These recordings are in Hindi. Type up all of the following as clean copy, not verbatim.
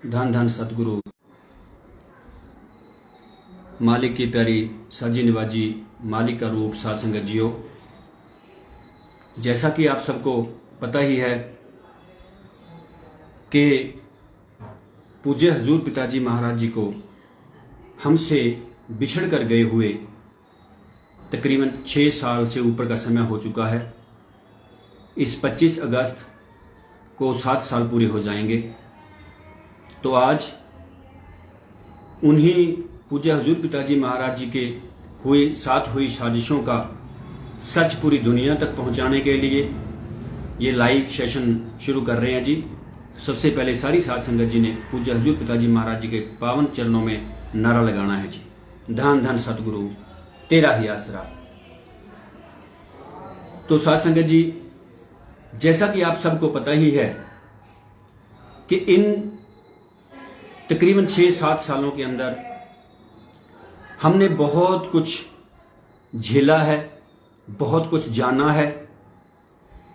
धन धन सतगुरु मालिक की प्यारी साजी निवाजी मालिक का रूप साध संगत जियो। जैसा कि आप सबको पता ही है कि पूज्य हजूर पिताजी महाराज जी को हमसे बिछड़ कर गए हुए तकरीबन 6 साल से ऊपर का समय हो चुका है। इस 25 अगस्त को 7 साल पूरे हो जाएंगे। तो आज उन्हीं पूज्य हजूर पिताजी महाराज जी के साथ हुई साजिशों का सच पूरी दुनिया तक पहुंचाने के लिए ये लाइव सेशन शुरू कर रहे हैं जी। सबसे पहले सारी साध संगत जी ने पूज्य हजूर पिताजी महाराज जी के पावन चरणों में नारा लगाना है जी, धन धन सतगुरु तेरा ही आसरा। तो साध संगत जी, जैसा कि आप सबको पता ही है कि इन तकरीबन 6-7 सालों के अंदर हमने बहुत कुछ झेला है, बहुत कुछ जाना है।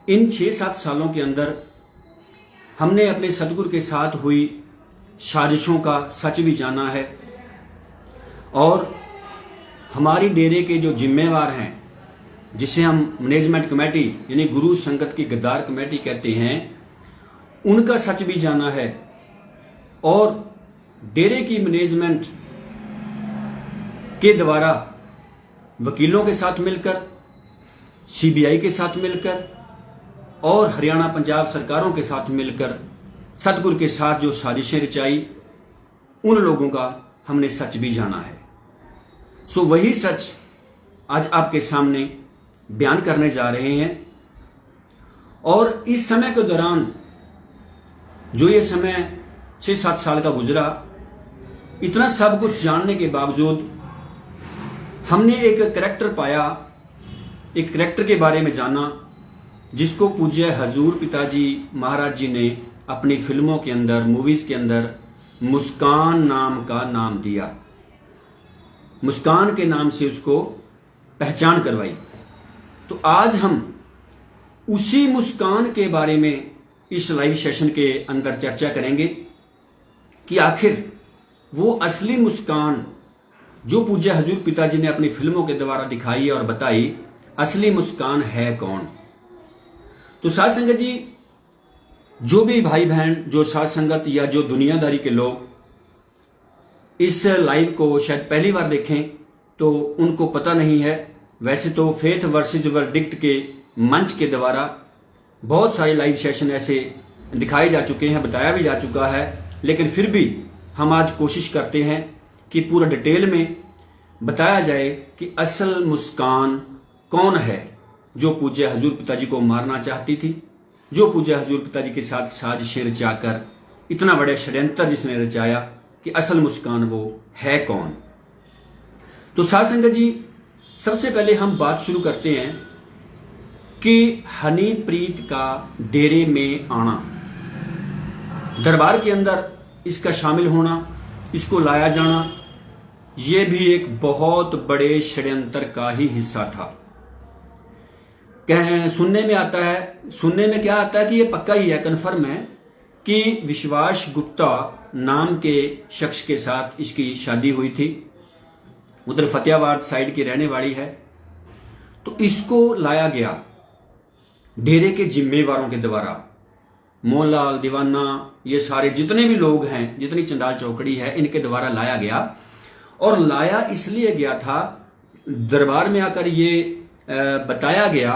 इन 6-7 सालों के अंदर हमने अपने सतगुरु के साथ हुई साजिशों का सच भी जाना है और हमारी डेरे के जो जिम्मेवार हैं, जिसे हम मैनेजमेंट कमेटी यानी गुरु संगत की गद्दार कमेटी कहते हैं, उनका सच भी जाना है और डेरे की मैनेजमेंट के द्वारा वकीलों के साथ मिलकर, सीबीआई के साथ मिलकर और हरियाणा पंजाब सरकारों के साथ मिलकर सतगुरु के साथ जो साजिशें रचाई, उन लोगों का हमने सच भी जाना है। सो वही सच आज आपके सामने बयान करने जा रहे हैं। और इस समय के दौरान जो ये समय 6-7 साल का गुजरा, इतना सब कुछ जानने के बावजूद हमने एक करैक्टर पाया, एक करैक्टर के बारे में जाना जिसको पूज्य हजूर पिताजी महाराज जी ने अपनी फिल्मों के अंदर, मूवीज के अंदर मुस्कान नाम का नाम दिया। मुस्कान के नाम से उसको पहचान करवाई। तो आज हम उसी मुस्कान के बारे में इस लाइव सेशन के अंदर चर्चा करेंगे कि आखिर वो असली मुस्कान जो पूज्य हजूर पिताजी ने अपनी फिल्मों के द्वारा दिखाई और बताई, असली मुस्कान है कौन। तो साध संगत जी, जो भी भाई बहन, जो साध संगत या जो दुनियादारी के लोग इस लाइव को शायद पहली बार देखें तो उनको पता नहीं है। वैसे तो फेथ वर्सेस वर्डिक्ट के मंच के द्वारा बहुत सारे लाइव सेशन ऐसे दिखाए जा चुके हैं, बताया भी जा चुका है, लेकिन फिर भी हम आज कोशिश करते हैं कि पूरा डिटेल में बताया जाए कि असल मुस्कान कौन है जो पूज्य हजूर पिताजी को मारना चाहती थी, जो पूज्य हजूर पिताजी के साथ साजिशें रचाकर इतना बड़े षड्यंत्र जिसने रचाया, कि असल मुस्कान वो है कौन। तो साध संगत जी, सबसे पहले हम बात शुरू करते हैं कि हनीप्रीत का डेरे में आना, दरबार के अंदर इसका शामिल होना, इसको लाया जाना, यह भी एक बहुत बड़े षड्यंत्र का ही हिस्सा था। सुनने में आता है, सुनने में क्या आता है कि यह पक्का ही है, कन्फर्म है कि विश्वास गुप्ता नाम के शख्स के साथ इसकी शादी हुई थी। उधर फतेहाबाद साइड की रहने वाली है। तो इसको लाया गया डेरे के जिम्मेवारों के द्वारा, मोहनलाल दीवाना, ये सारे जितने भी लोग हैं, जितनी चंडाल चौकड़ी है, इनके द्वारा लाया गया। और लाया इसलिए गया था, दरबार में आकर ये बताया गया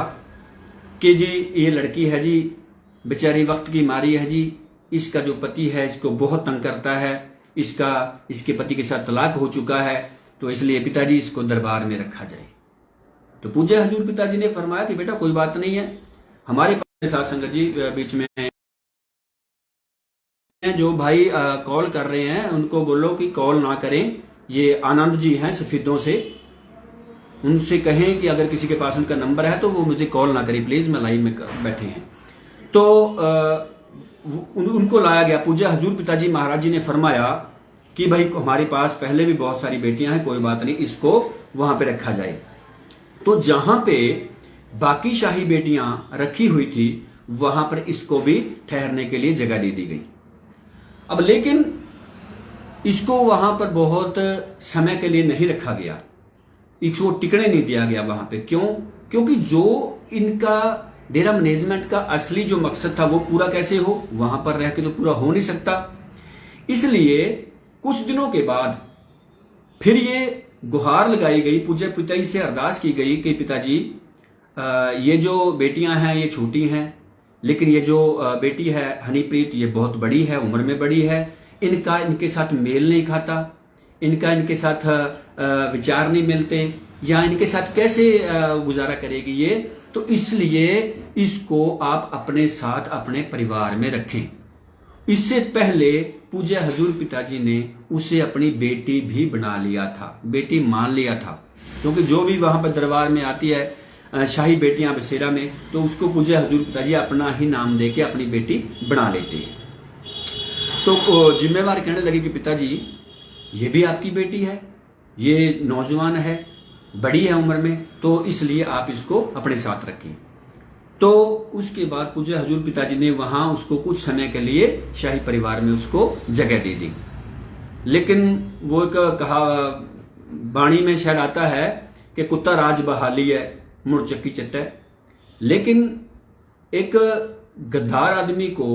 कि जी ये लड़की है जी, बेचारी वक्त की मारी है जी, इसका जो पति है इसको बहुत तंग करता है, इसके पति के साथ तलाक हो चुका है, तो इसलिए पिताजी इसको दरबार में रखा जाए। तो पूज्य हजूर पिताजी ने फरमाया कि बेटा कोई बात नहीं है, हमारे पास साध संगत जी बीच में जो भाई कॉल कर रहे हैं उनको बोलो कि कॉल ना करें। ये आनंद जी हैं सफीदों से, उनसे कहें कि अगर किसी के पास उनका नंबर है तो वो मुझे कॉल ना करें प्लीज, मैं लाइन में बैठे हैं। तो उनको लाया गया। पूज्य हजूर पिताजी महाराज जी ने फरमाया कि भाई हमारे पास पहले भी बहुत सारी बेटियां हैं, कोई बात नहीं, इसको वहां पे रखा जाए। तो जहां पे बाकी शाही बेटियां रखी हुई थी वहां पर इसको भी ठहरने के लिए जगह दे दी गई। अब लेकिन इसको वहां पर बहुत समय के लिए नहीं रखा गया, इसको टिकने नहीं दिया गया वहां पे। क्यों? क्योंकि जो इनका डेरा मैनेजमेंट का असली जो मकसद था वो पूरा कैसे हो, वहां पर रह के तो पूरा हो नहीं सकता। इसलिए कुछ दिनों के बाद फिर ये गुहार लगाई गई, पूज्य पिताजी से अरदास की गई कि पिताजी ये जो बेटियां हैं ये छोटी हैं, लेकिन ये जो बेटी है हनीप्रीत ये बहुत बड़ी है, उम्र में बड़ी है, इनका इनके साथ मेल नहीं खाता, इनके साथ विचार नहीं मिलते, या इनके साथ कैसे गुजारा करेगी ये, तो इसलिए इसको आप अपने साथ अपने परिवार में रखें। इससे पहले पूज्य हजूर पिताजी ने उसे अपनी बेटी भी बना लिया था, बेटी मान लिया था, क्योंकि जो भी वहां पर दरबार में आती है शाही बेटियां बसेरा में, तो उसको पूज्य हजूर पिताजी अपना ही नाम देके अपनी बेटी बना लेते हैं। तो जिम्मेवार कहने लगे कि पिताजी ये भी आपकी बेटी है, ये नौजवान है, बड़ी है उम्र में, तो इसलिए आप इसको अपने साथ रखें। तो उसके बाद पूज्य हजूर पिताजी ने वहां उसको कुछ समय के लिए शाही परिवार में उसको जगह दे दी। लेकिन वो एक कहा वाणी में शायद आता है कि कुत्ता राज बहाली है मुड़ चक्की चट्टा। लेकिन एक गद्दार आदमी को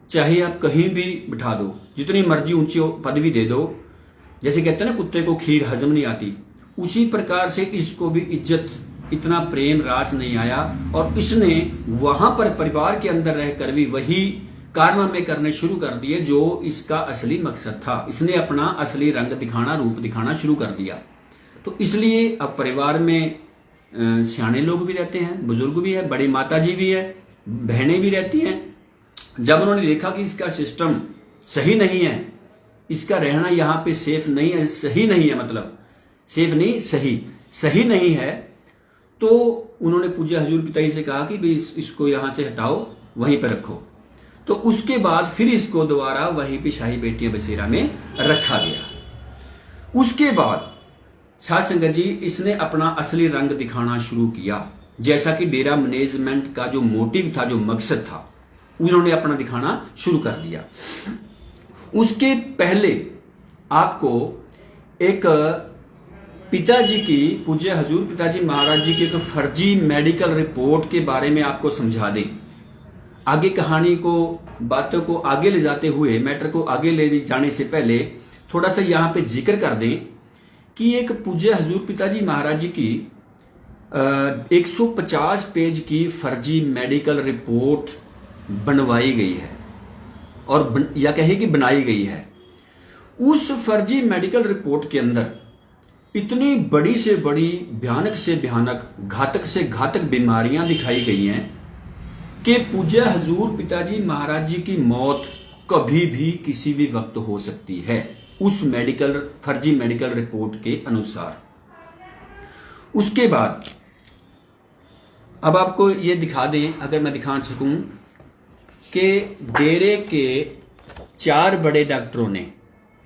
चाहे आप कहीं भी बिठा दो, जितनी मर्जी ऊंची पदवी दे दो, जैसे कहते हैं ना कुत्ते को खीर हजम नहीं आती, उसी प्रकार से इसको भी इज्जत, इतना प्रेम रास नहीं आया, और इसने वहां पर परिवार के अंदर रहकर भी वही कारनामे करने शुरू कर दिए जो इसका असली मकसद था। इसने अपना असली रंग दिखाना, रूप दिखाना शुरू कर दिया। तो इसलिए अब परिवार में सियाने लोग भी रहते हैं, बुजुर्ग भी है, बड़ी माता जी भी है, बहनें भी रहती हैं। जब उन्होंने देखा कि इसका सिस्टम सही नहीं है, इसका रहना यहाँ पे सेफ नहीं है, सही नहीं है, मतलब सेफ नहीं, सही नहीं है, तो उन्होंने पूज्य हजूर पिताजी से कहा कि भाई इसको यहां से हटाओ, वहीं पर रखो। तो उसके बाद फिर इसको दोबारा वहीं पे शाही बेटियां बसेरा में रखा गया। उसके बाद साध संगत जी इसने अपना असली रंग दिखाना शुरू किया, जैसा कि डेरा मैनेजमेंट का जो मोटिव था, जो मकसद था, उन्होंने अपना दिखाना शुरू कर दिया। उसके पहले आपको एक पिताजी की, पूज्य हजूर पिताजी महाराज जी की एक फर्जी मेडिकल रिपोर्ट के बारे में आपको समझा दें। आगे कहानी को, बातों को आगे ले जाते हुए, मैटर को आगे ले जाने से पहले थोड़ा सा यहां पे जिक्र कर दें कि एक पूज्य हजूर पिताजी महाराज जी की 150 पेज की फर्जी मेडिकल रिपोर्ट बनवाई गई है, और या कहे कि बनाई गई है। उस फर्जी मेडिकल रिपोर्ट के अंदर इतनी बड़ी से बड़ी, भयानक से भयानक, घातक से घातक बीमारियां दिखाई गई हैं कि पूज्य हजूर पिताजी महाराज जी की मौत कभी भी किसी भी वक्त हो सकती है, उस फर्जी मेडिकल रिपोर्ट के अनुसार। उसके बाद अब आपको ये दिखा दें, अगर मैं दिखा सकूं, कि डेरे के 4 बड़े डॉक्टरों ने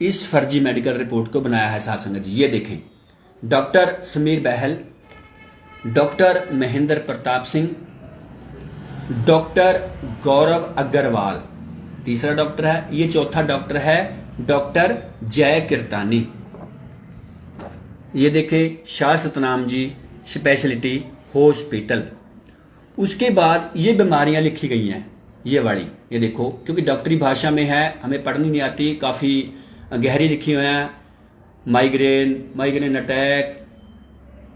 इस फर्जी मेडिकल रिपोर्ट को बनाया है। साथ संगत जी ये देखें, डॉक्टर समीर बहल, डॉक्टर महेंद्र प्रताप सिंह, डॉक्टर गौरव अग्रवाल तीसरा डॉक्टर है, ये चौथा डॉक्टर है डॉक्टर जय किरतानी। ये देखें, शाह सतनाम जी स्पेशलिटी हॉस्पिटल। उसके बाद ये बीमारियां लिखी गई हैं, ये वाली, ये देखो, क्योंकि डॉक्टरी भाषा में है, हमें पढ़नी नहीं आती, काफ़ी गहरी लिखी हुई हैं। माइग्रेन अटैक,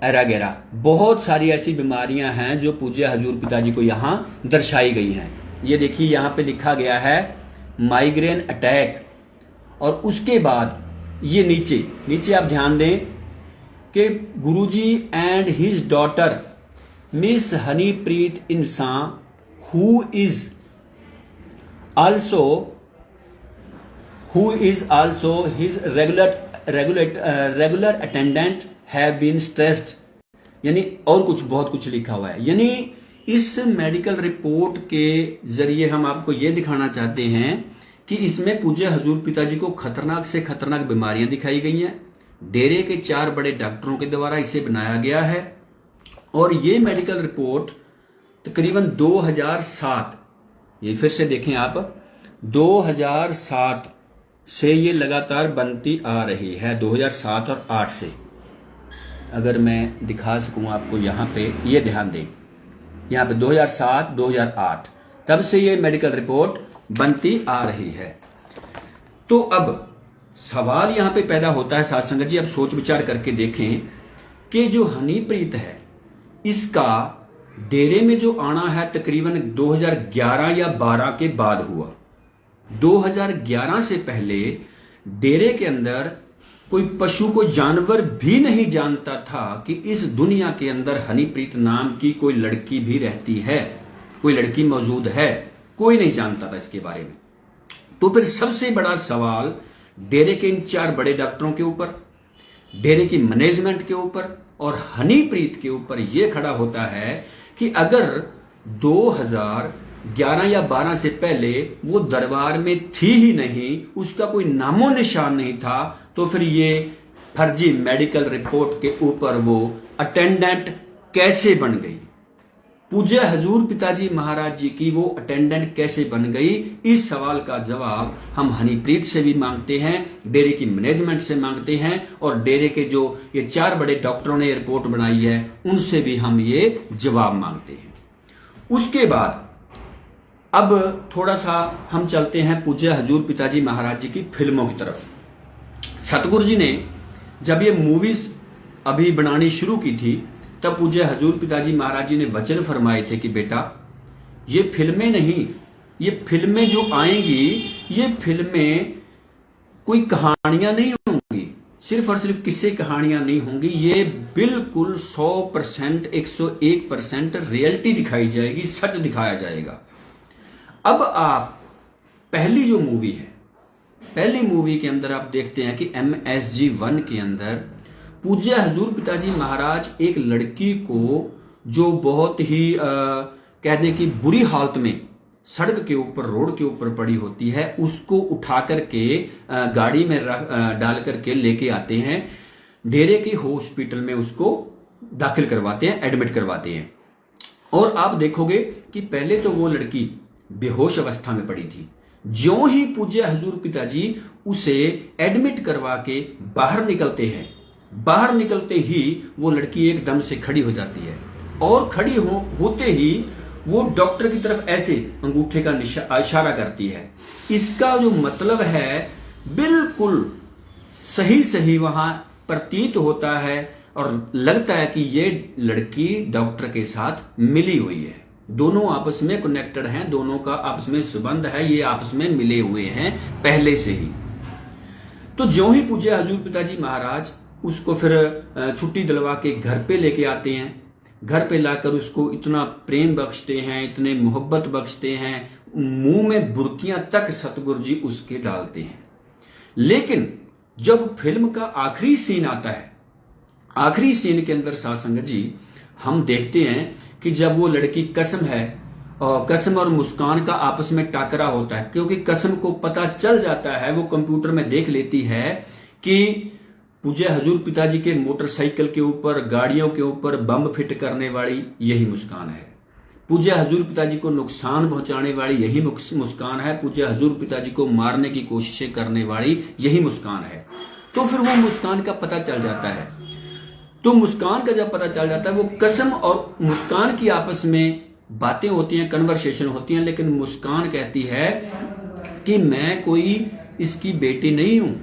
एरागेरा, बहुत सारी ऐसी बीमारियां हैं जो पूज्य हजूर पिताजी को यहाँ दर्शाई गई हैं। ये देखिए, यहाँ पे लिखा गया है माइग्रेन अटैक, और उसके बाद ये नीचे आप ध्यान दें कि Guruji and his daughter miss Honeypreet Insan who is also his regular attendant have been stressed, यानी और कुछ बहुत कुछ लिखा हुआ है। यानी इस मेडिकल रिपोर्ट के जरिए हम आपको ये दिखाना चाहते हैं कि इसमें पूज्य हजूर पिताजी को खतरनाक से खतरनाक बीमारियां दिखाई गई हैं। डेरे के 4 बड़े डॉक्टरों के द्वारा इसे बनाया गया है, और ये मेडिकल रिपोर्ट तकरीबन 2007, ये फिर से देखें आप, 2007 से ये लगातार बनती आ रही है, 2007 और 8 से। अगर मैं दिखा सकूं आपको, यहाँ पे ये ध्यान दें, यहाँ पे 2007 2008 तब से ये मेडिकल रिपोर्ट बनती आ रही है। तो अब सवाल यहाँ पे पैदा होता है साथ संगत जी, अब सोच विचार करके देखें कि जो हनीप्रीत है इसका डेरे में जो आना है तकरीबन 2011 या 12 के बाद हुआ। 2011 से पहले डेरे के अंदर कोई पशु, कोई जानवर भी नहीं जानता था कि इस दुनिया के अंदर हनीप्रीत नाम की कोई लड़की भी रहती है, कोई लड़की मौजूद है, कोई नहीं जानता था इसके बारे में। तो फिर सबसे बड़ा सवाल डेरे के इन 4 बड़े डॉक्टरों के ऊपर, डेरे की मैनेजमेंट के ऊपर और हनीप्रीत के ऊपर यह खड़ा होता है कि अगर 2011 या 12 से पहले वो दरबार में थी ही नहीं, उसका कोई नामो निशान नहीं था, तो फिर ये फर्जी मेडिकल रिपोर्ट के ऊपर वो अटेंडेंट कैसे बन गई? पूज्य हजूर पिताजी महाराज जी की वो अटेंडेंट कैसे बन गई? इस सवाल का जवाब हम हनीप्रीत से भी मांगते हैं, डेरे की मैनेजमेंट से मांगते हैं, और डेरे के जो ये 4 बड़े डॉक्टरों ने रिपोर्ट बनाई है उनसे भी हम ये जवाब मांगते हैं। उसके बाद अब थोड़ा सा हम चलते हैं पूज्य हजूर पिताजी महाराज जी की फिल्मों की तरफ। सतगुरु जी ने जब ये मूवीज अभी बनानी शुरू की थी तब पूज्य हजूर पिताजी महाराज जी ने वचन फरमाए थे कि बेटा ये फिल्में नहीं, ये फिल्में जो आएंगी ये फिल्में कोई कहानियां नहीं होंगी, सिर्फ और सिर्फ किस्से कहानियां नहीं होंगी, ये बिल्कुल 100% 101% रियलिटी दिखाई जाएगी, सच दिखाया जाएगा। अब आप पहली जो मूवी है, पहली मूवी के अंदर आप देखते हैं कि MSG 1 के अंदर पूज्य हजूर पिताजी महाराज एक लड़की को जो बहुत ही कहने की बुरी हालत में सड़क के ऊपर, रोड के ऊपर पड़ी होती है, उसको उठा करके गाड़ी में डाल करके लेके आते हैं, डेरे के हॉस्पिटल में उसको दाखिल करवाते हैं, एडमिट करवाते हैं। और आप देखोगे कि पहले तो वो लड़की बेहोश अवस्था में पड़ी थी, ज्यों ही पूज्य हजूर पिताजी उसे एडमिट करवा के बाहर निकलते हैं, बाहर निकलते ही वो लड़की एकदम से खड़ी हो जाती है, और खड़ी होते ही वो डॉक्टर की तरफ ऐसे अंगूठे का इशारा करती है। इसका जो मतलब है बिल्कुल सही सही वहां प्रतीत होता है और लगता है कि ये लड़की डॉक्टर के साथ मिली हुई है, दोनों आपस में कनेक्टेड हैं, दोनों का आपस में संबंध है, ये आपस में मिले हुए हैं पहले से ही। तो ज्यों ही पूज्य हजूर पिताजी महाराज उसको फिर छुट्टी दिलवा के घर पे लेके आते हैं, घर पे लाकर उसको इतना प्रेम बख्शते हैं, इतने मोहब्बत बख्शते हैं, मुंह में बुर्कियां तक सतगुरु जी उसके डालते हैं। लेकिन जब फिल्म का आखिरी सीन आता है, आखिरी सीन के अंदर साथ संगत जी हम देखते हैं कि जब वो लड़की कसम है, और कसम और मुस्कान का आपस में टाकरा होता है, क्योंकि कसम को पता चल जाता है, वो कंप्यूटर में देख लेती है कि पूज्य हजूर पिताजी के मोटरसाइकिल के ऊपर, गाड़ियों के ऊपर बम फिट करने वाली यही मुस्कान है, पूज्य हजूर पिताजी को नुकसान पहुंचाने वाली यही मुस्कान है, पूज्य हजूर पिताजी को मारने की कोशिशें करने वाली यही मुस्कान है। तो फिर वो मुस्कान का पता चल जाता है। तो मुस्कान का जब पता चल जाता है, वो कसम और मुस्कान की आपस में बातें होती हैं, कन्वर्सेशन होती हैं, लेकिन मुस्कान कहती है कि मैं कोई इसकी बेटी नहीं हूं,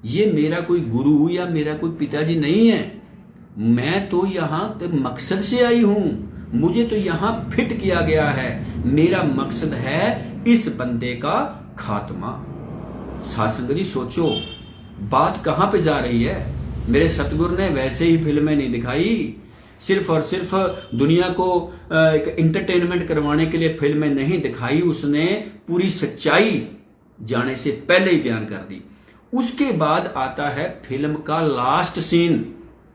ये मेरा कोई गुरु या मेरा कोई पिताजी नहीं है, मैं तो यहां मकसद से आई हूं, मुझे तो यहां फिट किया गया है, मेरा मकसद है इस बंदे का खात्मा। सासंग जी सोचो बात कहां पे जा रही है। मेरे सतगुरु ने वैसे ही फिल्में नहीं दिखाई, सिर्फ और सिर्फ दुनिया को एक इंटरटेनमेंट करवाने के लिए फिल्में नहीं दिखाई, उसने पूरी सच्चाई जाने से पहले ही बयान कर दी। उसके बाद आता है फिल्म का लास्ट सीन,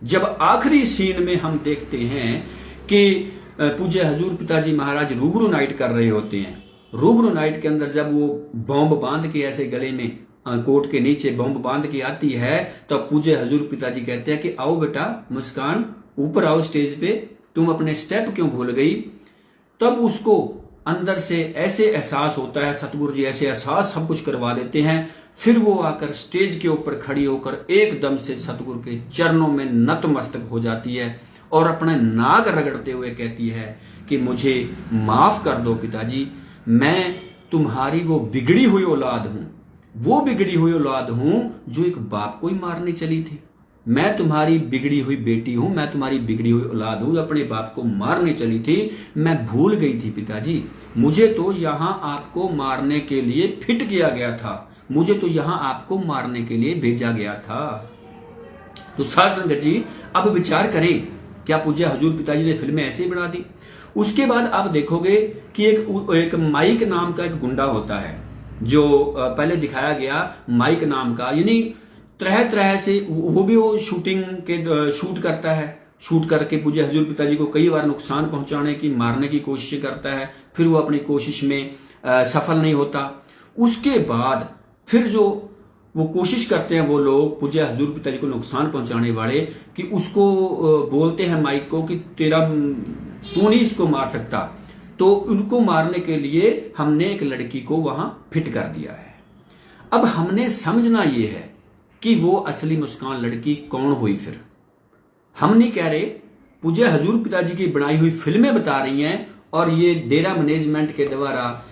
जब आखिरी सीन में हम देखते हैं कि पूज्य हजूर पिताजी महाराज रूबरू नाइट कर रहे होते हैं। रूबरू नाइट के अंदर जब वो बॉम्ब बांध के ऐसे गले में कोट के नीचे बॉम्ब बांध के आती है, तो पूज्य हजूर पिताजी कहते हैं कि आओ बेटा मुस्कान, ऊपर आओ स्टेज पे, तुम अपने स्टेप क्यों भूल गई। तब उसको अंदर से ऐसे एहसास होता है, सतगुरु जी ऐसे एहसास सब कुछ करवा देते हैं। फिर वो आकर स्टेज के ऊपर खड़ी होकर एकदम से सतगुरु के चरणों में नतमस्तक हो जाती है और अपने नाक रगड़ते हुए कहती है कि मुझे माफ कर दो पिताजी, मैं तुम्हारी वो बिगड़ी हुई औलाद हूं, वो बिगड़ी हुई औलाद हूं जो एक बाप को ही मारने चली थी। मैं तुम्हारी बिगड़ी हुई बेटी हूं, मैं तुम्हारी बिगड़ी हुई औलाद हूं जो अपने बाप को मारने चली थी। मैं भूल गई थी पिताजी, मुझे तो यहां आपको मारने के लिए फिट किया गया था, मुझे तो यहां आपको मारने के लिए भेजा गया था। तो साध संगत जी अब विचार करें, क्या पूज्य हजूर पिताजी ने फिल्में ऐसे ही बना दी? उसके बाद आप देखोगे कि एक माइक नाम का एक गुंडा होता है जो पहले दिखाया गया, माइक नाम का, यानी तरह तरह से वो भी वो शूट करता है, शूट करके पूज्य हजूर पिताजी को कई बार नुकसान पहुंचाने की, मारने की कोशिश करता है। फिर वो अपनी कोशिश में सफल नहीं होता। उसके बाद फिर जो वो कोशिश करते हैं वो लोग, पूज्य हजूर पिताजी को नुकसान पहुंचाने वाले, कि उसको बोलते हैं माइक को कि तू नहीं इसको मार सकता। तो उनको मारने के लिए हमने एक लड़की को वहां फिट कर दिया है। अब हमने समझना ये है कि वो असली मुस्कान लड़की कौन हुई। फिर हम नहीं कह रहे, पूज्य हजूर पिताजी की बनाई हुई फिल्में बता रही हैं और ये डेरा मैनेजमेंट के द्वारा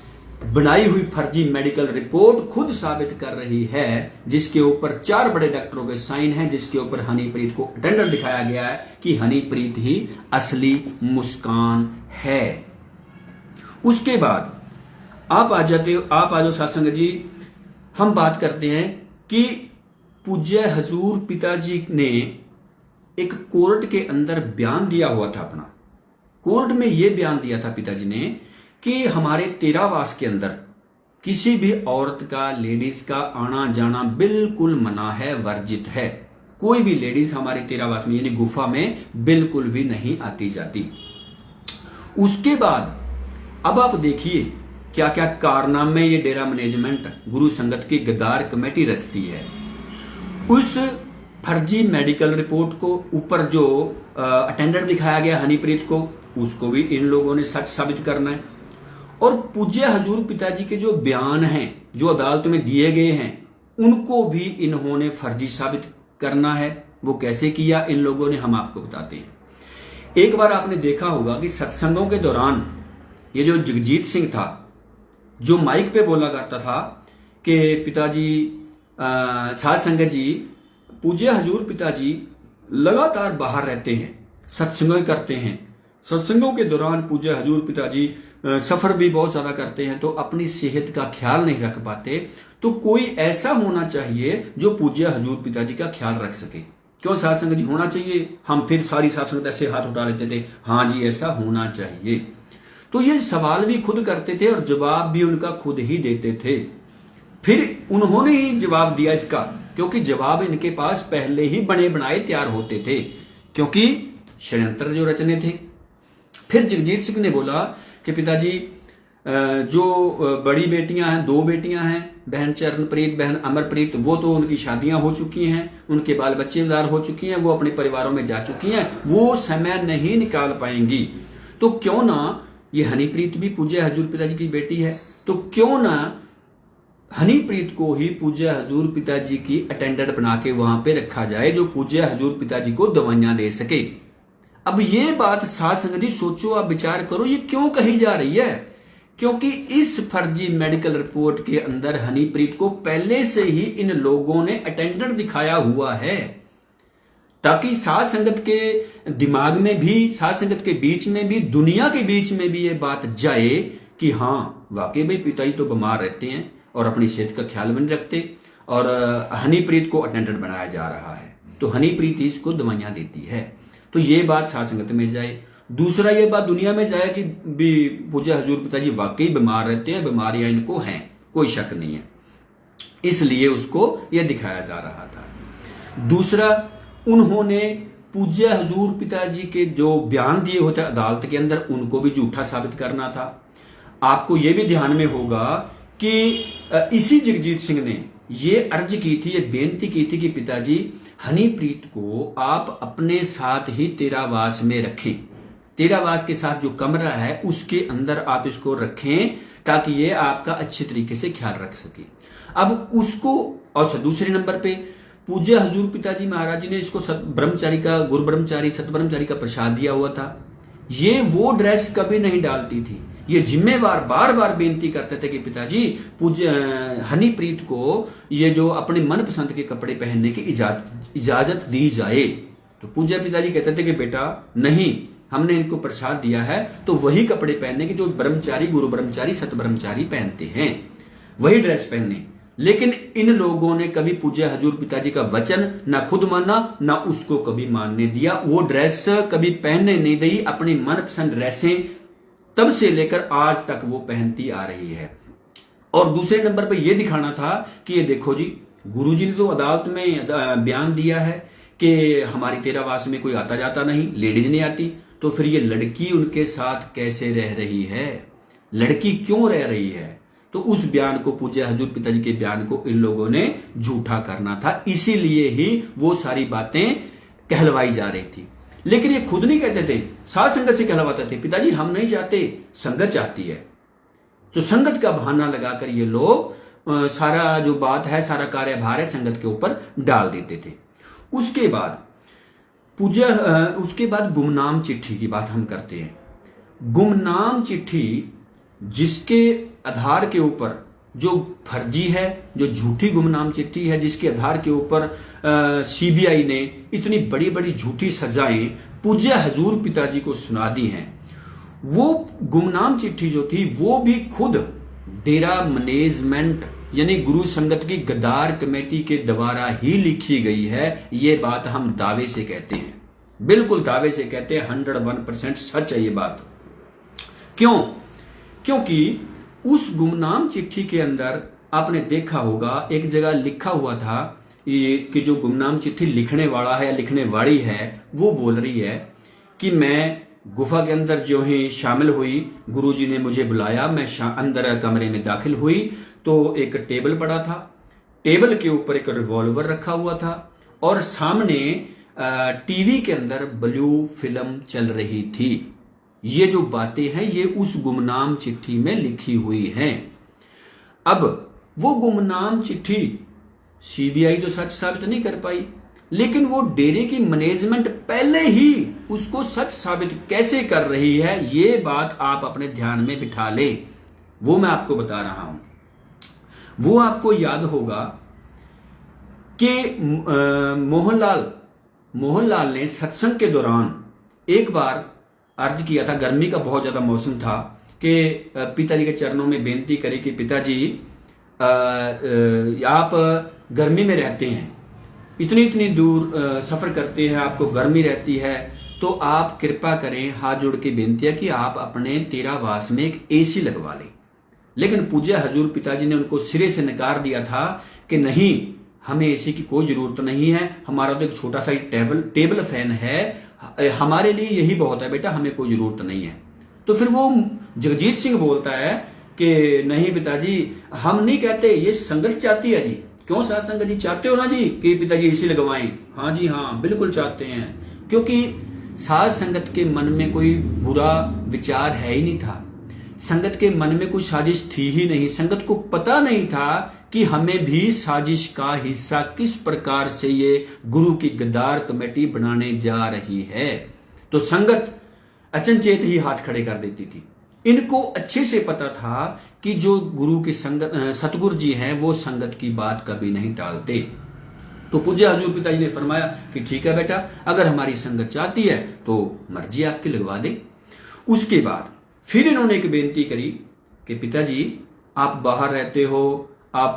बनाई हुई फर्जी मेडिकल रिपोर्ट खुद साबित कर रही है, जिसके ऊपर 4 बड़े डॉक्टरों के साइन हैं, जिसके ऊपर हनीप्रीत को अटेंडर दिखाया गया है कि हनीप्रीत ही असली मुस्कान है। उसके बाद आप आ जाओ सत्संग जी, हम बात करते हैं कि पूज्य हजूर पिताजी ने एक कोर्ट के अंदर बयान दिया हुआ था अपना। कोर्ट में यह बयान दिया था पिताजी ने कि हमारे तेरावास के अंदर किसी भी औरत का, लेडीज का आना जाना बिल्कुल मना है, वर्जित है। कोई भी लेडीज हमारे तेरावास में यानी गुफा में बिल्कुल भी नहीं आती जाती। उसके बाद अब आप देखिए क्या क्या कारनामे ये डेरा मैनेजमेंट गुरु संगत की गद्दार कमेटी रचती है। उस फर्जी मेडिकल रिपोर्ट को ऊपर जो अटेंडेंट दिखाया गया हनीप्रीत को, उसको भी इन लोगों ने सच साबित करना है। और पूज्य हजूर पिताजी के जो बयान हैं जो अदालत में दिए गए हैं, उनको भी इन्होंने फर्जी साबित करना है। वो कैसे किया इन लोगों ने, हम आपको बताते हैं। एक बार आपने देखा होगा कि सत्संगों के दौरान ये जो जगजीत सिंह था, जो माइक पे बोला करता था कि पिताजी, साध संगत जी, पूज्य हजूर पिताजी लगातार बाहर रहते हैं, सत्संगों करते हैं, सत्संगों के दौरान पूज्य हजूर पिताजी सफर भी बहुत ज्यादा करते हैं, तो अपनी सेहत का ख्याल नहीं रख पाते। तो कोई ऐसा होना चाहिए जो पूज्य हजूर पिताजी का ख्याल रख सके। क्यों साध संगत जी, होना चाहिए। हम फिर सारी साध संगत ऐसे हाथ उठा लेते थे, हाँ जी ऐसा होना चाहिए। तो ये सवाल भी खुद करते थे और जवाब भी उनका खुद ही देते थे। फिर उन्होंने ही जवाब दिया इसका, क्योंकि जवाब इनके पास पहले ही बने बनाए तैयार होते थे, क्योंकि षड्यंत्र जो रचने थे। फिर जगजीत सिंह ने बोला कि पिताजी, जो बड़ी बेटियां हैं, 2 बेटियां हैं, बहन चरणप्रीत, बहन अमरप्रीत, वो तो उनकी शादियां हो चुकी हैं, उनके बाल बच्चेदार हो चुकी हैं, वो अपने परिवारों में जा चुकी हैं, वो समय नहीं निकाल पाएंगी। तो क्यों ना ये हनीप्रीत भी पूज्य हजूर पिताजी की बेटी है, तो क्यों ना हनीप्रीत को ही पूज्य हजूर पिताजी की अटेंडेंट बना के वहां पे रखा जाए, जो पूज्य हजूर पिताजी को दवाइयां दे सके। अब ये बात साध संगत जी सोचो, आप विचार करो, ये क्यों कही जा रही है? क्योंकि इस फर्जी मेडिकल रिपोर्ट के अंदर हनीप्रीत को पहले से ही इन लोगों ने अटेंडेंट दिखाया हुआ है, ताकि साध संगत के दिमाग में भी, साध संगत के बीच में भी, दुनिया के बीच में भी ये बात जाए कि हाँ वाकई भाई पिताजी तो बीमार रहते हैं और अपनी सेहत का ख्याल भी नहीं रखते, और हनीप्रीत को अटेंडेंट बनाया जा रहा है, तो हनीप्रीत ही इसको दवाइयां देती है। तो ये बात साध संगत में जाए। दूसरा ये बात दुनिया में जाए कि भी पूज्य हजूर पिताजी वाकई बीमार रहते हैं, बीमारियां इनको हैं, कोई शक नहीं है, इसलिए उसको यह दिखाया जा रहा था। दूसरा, उन्होंने पूज्य हजूर पिताजी के जो बयान दिए होते अदालत के अंदर, उनको भी झूठा साबित करना था। आपको यह भी ध्यान में होगा कि इसी जगजीत सिंह ने ये अर्ज की थी, ये बेनती की थी कि पिताजी हनीप्रीत को आप अपने साथ ही तेरावास में रखें, तेरावास के साथ जो कमरा है उसके अंदर आप इसको रखें ताकि ये आपका अच्छे तरीके से ख्याल रख सके। अब उसको, और दूसरे नंबर पे पूज्य हजूर पिताजी महाराज जी ने इसको ब्रह्मचारी का, गुरु ब्रह्मचारी, सत ब्रह्मचारी का प्रसाद दिया हुआ था। ये वो ड्रेस कभी नहीं डालती थी। ये जिम्मेवार बार बार बेनती करते थे कि पिताजी पूज्य हनीप्रीत को ये जो अपने मनपसंद के कपड़े पहनने की इजाजत दी जाए। तो पूज्य पिताजी कहते थे कि बेटा नहीं, हमने इनको प्रसाद दिया है तो वही कपड़े पहनने के जो ब्रह्मचारी, गुरु ब्रह्मचारी, सत ब्रह्मचारी पहनते हैं, वही ड्रेस पहनने। लेकिन इन लोगों ने कभी पूज्य हजूर पिताजी का वचन ना खुद माना ना उसको कभी मानने दिया। वो ड्रेस कभी पहनने नहीं दी। अपनी मनपसंद ड्रेसें तब से लेकर आज तक वो पहनती आ रही है। और दूसरे नंबर पर यह दिखाना था कि ये देखो जी, गुरुजी ने तो अदालत में बयान दिया है कि हमारी तेरावास में कोई आता जाता नहीं, लेडीज नहीं आती, तो फिर ये लड़की उनके साथ कैसे रह रही है, लड़की क्यों रह रही है? तो उस बयान को, पूज्य हजूर पिताजी के बयान को इन लोगों ने झूठा करना था, इसीलिए ही वो सारी बातें कहलवाई जा रही थी। लेकिन ये खुद नहीं कहते थे, साध संगत से कहलवाते थे, पिताजी हम नहीं चाहते, संगत चाहती है। तो संगत का बहाना लगाकर ये लोग सारा जो बात है, सारा कार्यभार है संगत के ऊपर डाल देते थे। उसके बाद गुमनाम चिट्ठी की बात हम करते हैं। गुमनाम चिट्ठी जिसके आधार के ऊपर, जो फर्जी है, जो झूठी गुमनाम चिट्ठी है, जिसके आधार के ऊपर सीबीआई ने इतनी बड़ी बड़ी झूठी सजाएं पूज्य हजूर पिताजी को सुना दी हैं, वो गुमनाम चिट्ठी जो थी वो भी खुद डेरा मैनेजमेंट यानी गुरु संगत की गद्दार कमेटी के द्वारा ही लिखी गई है। ये बात हम दावे से कहते हैं, बिल्कुल दावे से कहते हैं, 101% सच है ये बात। क्यों? क्योंकि उस गुमनाम चिट्ठी के अंदर आपने देखा होगा एक जगह लिखा हुआ था ये कि जो गुमनाम चिट्ठी लिखने वाला है या लिखने वाली है वो बोल रही है कि मैं गुफा के अंदर जो ही शामिल हुई, गुरुजी ने मुझे बुलाया, मैं अंदर कमरे में दाखिल हुई तो एक टेबल पड़ा था, टेबल के ऊपर एक रिवॉल्वर रखा हुआ था और सामने टीवी के अंदर ब्लू फिल्म चल रही थी। ये जो बातें हैं ये उस गुमनाम चिट्ठी में लिखी हुई हैं। अब वो गुमनाम चिट्ठी सीबीआई तो सच साबित नहीं कर पाई, लेकिन वो डेरे की मैनेजमेंट पहले ही उसको सच साबित कैसे कर रही है, ये बात आप अपने ध्यान में बिठा लें। वो मैं आपको बता रहा हूं। वो आपको याद होगा कि मोहनलाल ने सत्संग के दौरान एक बार अर्ज किया था, गर्मी का बहुत ज्यादा मौसम था, कि पिताजी के चरणों में बेनती करी कि पिताजी आप गर्मी में रहते हैं, इतनी इतनी दूर सफर करते हैं, आपको गर्मी रहती है, तो आप कृपा करें, हाथ जोड़ के बेनती है कि आप अपने तेरावास में एक एसी लगवा लें। लेकिन पूज्य हजूर पिताजी ने उनको सिरे से नकार दिया था कि नहीं, हमें एसी की कोई जरूरत नहीं है, हमारा तो एक छोटा सा टेबल फैन है, हमारे लिए यही बहुत है बेटा, हमें कोई जरूरत नहीं है। तो फिर वो जगजीत सिंह बोलता है कि नहीं पिताजी, हम नहीं कहते, ये संगत चाहती है जी। क्यों साध संगत जी, चाहते हो ना जी कि पिताजी एसी लगवाएं? हाँ जी हाँ, बिल्कुल चाहते हैं, क्योंकि साध संगत के मन में कोई बुरा विचार है ही नहीं था, संगत के मन में कोई साजिश थी ही नहीं। संगत को पता नहीं था कि हमें भी साजिश का हिस्सा किस प्रकार से ये गुरु की गद्दार कमेटी बनाने जा रही है। तो संगत अचनचेत ही हाथ खड़े कर देती थी। इनको अच्छे से पता था कि जो गुरु के संगत सतगुरु जी हैं वो संगत की बात कभी नहीं टालते। तो पूज्य हजूर पिताजी ने फरमाया कि ठीक है बेटा, अगर हमारी संगत चाहती है तो मर्जी आपकी लगवा दे। उसके बाद फिर इन्होंने एक बेनती करी कि पिताजी आप बाहर रहते हो, आप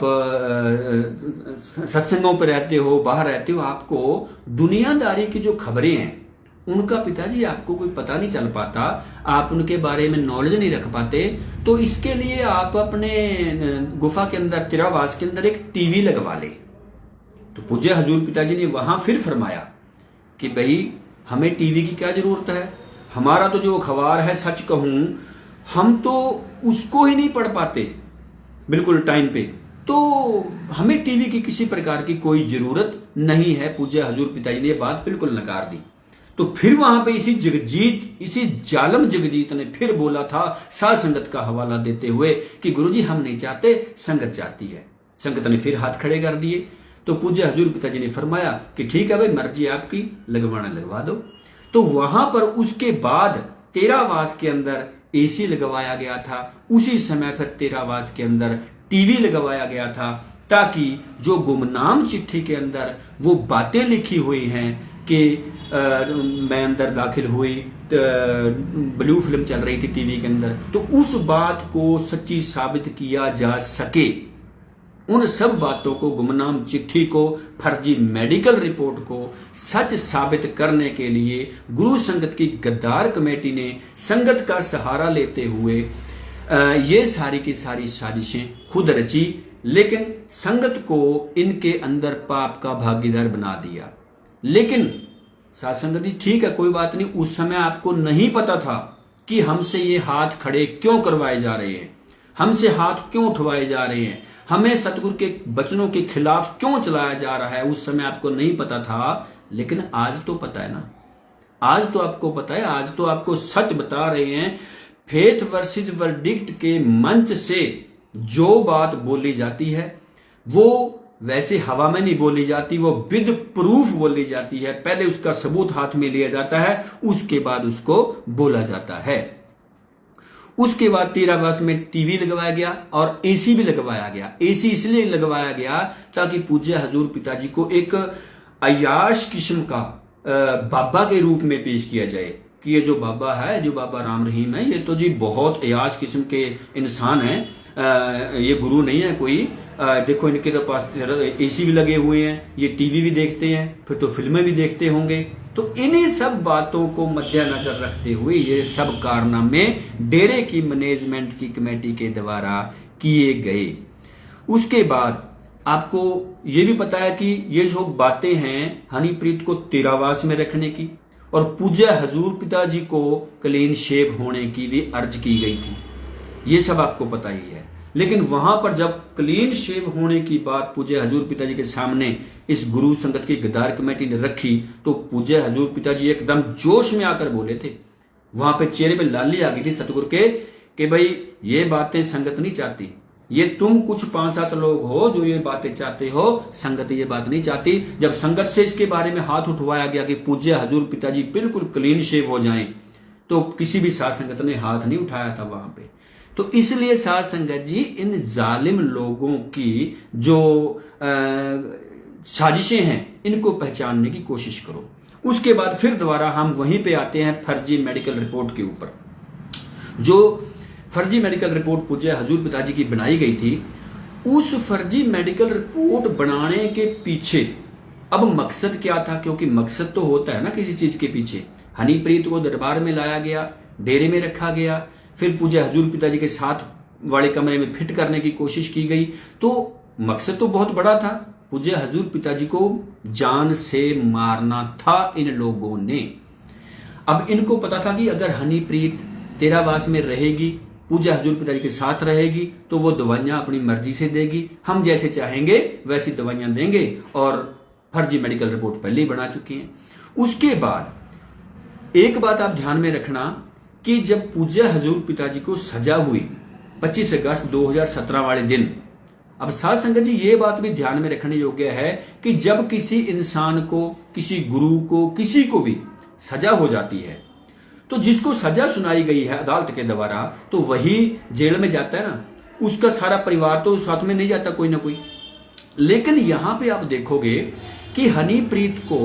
सत्संगों पर रहते हो, बाहर रहते हो, आपको दुनियादारी की जो खबरें हैं उनका पिताजी आपको कोई पता नहीं चल पाता, आप उनके बारे में नॉलेज नहीं रख पाते, तो इसके लिए आप अपने गुफा के अंदर, तेरावास के अंदर एक टीवी लगवा ले। तो पूज्य हजूर पिताजी ने वहां फिर फरमाया कि भाई हमें टीवी की क्या जरूरत है, हमारा तो जो अखबार है, सच कहूं हम तो उसको ही नहीं पढ़ पाते बिल्कुल टाइम पे, तो हमें टीवी की किसी प्रकार की कोई जरूरत नहीं है। पूज्य हजूर पिताजी ने यह बात बिल्कुल नकार दी। तो फिर वहां पे इसी जालम जगजीत ने फिर बोला था साध संगत का हवाला देते हुए कि गुरुजी हम नहीं चाहते, संगत चाहती है। संगत ने फिर हाथ खड़े कर दिए। तो पूज्य हजूर पिताजी ने फरमाया कि ठीक है भाई, मर्जी आपकी, लगवाना लगवा दो। तो वहां पर उसके बाद तेरावास के अंदर एसी लगवाया गया था। उसी समय फिर तेरावास के अंदर टीवी लगवाया गया था, ताकि जो गुमनाम चिट्ठी के अंदर वो बातें लिखी हुई हैं कि मैं अंदर दाखिल हुई, ब्लू फिल्म चल रही थी टीवी के अंदर, तो उस बात को सच्ची साबित किया जा सके। उन सब बातों को, गुमनाम चिट्ठी को, फर्जी मेडिकल रिपोर्ट को सच साबित करने के लिए गुरु संगत की गद्दार कमेटी ने संगत का सहारा लेते हुए ये सारी की सारी साजिशें खुद रची, लेकिन संगत को इनके अंदर पाप का भागीदार बना दिया। लेकिन साथ संगत जी ठीक है, कोई बात नहीं, उस समय आपको नहीं पता था कि हमसे ये हाथ खड़े क्यों करवाए जा रहे हैं, हमसे हाथ क्यों उठवाए जा रहे हैं, हमें सतगुरु के वचनों के खिलाफ क्यों चलाया जा रहा है। उस समय आपको नहीं पता था, लेकिन आज तो पता है ना, आज तो आपको पता है, आज तो आपको सच बता रहे हैं। फेथ वर्सेस वर्डिक्ट के मंच से जो बात बोली जाती है वो वैसे हवा में नहीं बोली जाती, वो विद प्रूफ बोली जाती है। पहले उसका सबूत हाथ में लिया जाता है, उसके बाद उसको बोला जाता है। उसके बाद तेरावास में टीवी लगवाया गया और एसी भी लगवाया गया। एसी इसलिए लगवाया गया ताकि पूज्य हजूर पिताजी को एक अयाश किस्म का बाबा के रूप में पेश किया जाए कि ये जो बाबा है, जो बाबा राम रहीम है, ये तो जी बहुत अयाश किस्म के इंसान हैं, ये गुरु नहीं है कोई। देखो इनके तो पास एसी भी लगे हुए हैं, ये टीवी भी देखते हैं, फिर तो फिल्में भी देखते होंगे। तो इन्हीं सब बातों को मद्देनजर रखते हुए ये सब कारनामे डेरे की मैनेजमेंट की कमेटी के द्वारा किए गए। उसके बाद आपको ये भी पता है कि ये जो बातें हैं हनीप्रीत को तेरावास में रखने की और पूज्य हजूर पिताजी को क्लीन शेव होने की भी अर्ज की गई थी, ये सब आपको पता ही है। लेकिन वहां पर जब क्लीन शेव होने की बात पूज्य हजूर पिताजी के सामने इस गुरु संगत की गद्दार कमेटी ने रखी तो पूज्य हजूर पिताजी एकदम जोश में आकर बोले थे। वहां पे चेहरे पे लाली आ गई थी सतगुरु के कि भाई ये बातें संगत नहीं चाहती, ये तुम कुछ 5-7 लोग हो जो ये बातें चाहते हो, संगत ये बात नहीं चाहती। जब संगत से इसके बारे में हाथ उठवाया गया कि पूज्य हजूर पिताजी बिल्कुल क्लीन शेव हो जाएं, तो किसी भी साध संगत ने हाथ नहीं उठाया था वहां पे। तो इसलिए साध संगत जी इन जालिम लोगों की जो साजिशें हैं इनको पहचानने की कोशिश करो। उसके बाद फिर दोबारा हम वहीं पे आते हैं फर्जी मेडिकल रिपोर्ट के ऊपर। जो फर्जी मेडिकल रिपोर्ट पूज्य हजूर पिताजी की बनाई गई थी, उस फर्जी मेडिकल रिपोर्ट बनाने के पीछे अब मकसद क्या था, क्योंकि मकसद तो होता है ना किसी चीज के पीछे। हनीप्रीत को दरबार में लाया गया, डेरे में रखा गया, फिर पूज्य हजूर पिताजी के साथ वाले कमरे में फिट करने की कोशिश की गई, तो मकसद तो बहुत बड़ा था। पूज्य हजूर पिताजी को जान से मारना था इन लोगों ने। अब इनको पता था कि अगर हनीप्रीत तेरावास में रहेगी, पूज्य हजूर पिताजी के साथ रहेगी, तो वो दवाइयां अपनी मर्जी से देगी, हम जैसे चाहेंगे वैसी दवाइयां देंगे, और फर्जी मेडिकल रिपोर्ट पहले ही बना चुकी हैं। उसके बाद एक बात आप ध्यान में रखना कि जब पूज्य हजूर पिताजी को सजा हुई 25 अगस्त 2017 वाले दिन, अब साध संगत जी ये बात भी ध्यान में रखने योग्य है कि जब किसी इंसान को, किसी गुरु को, किसी को भी सजा हो जाती है, तो जिसको सजा सुनाई गई है अदालत के द्वारा, तो वही जेल में जाता है ना, उसका सारा परिवार तो साथ में नहीं जाता कोई ना कोई। लेकिन यहां पे आप देखोगे कि हनीप्रीत को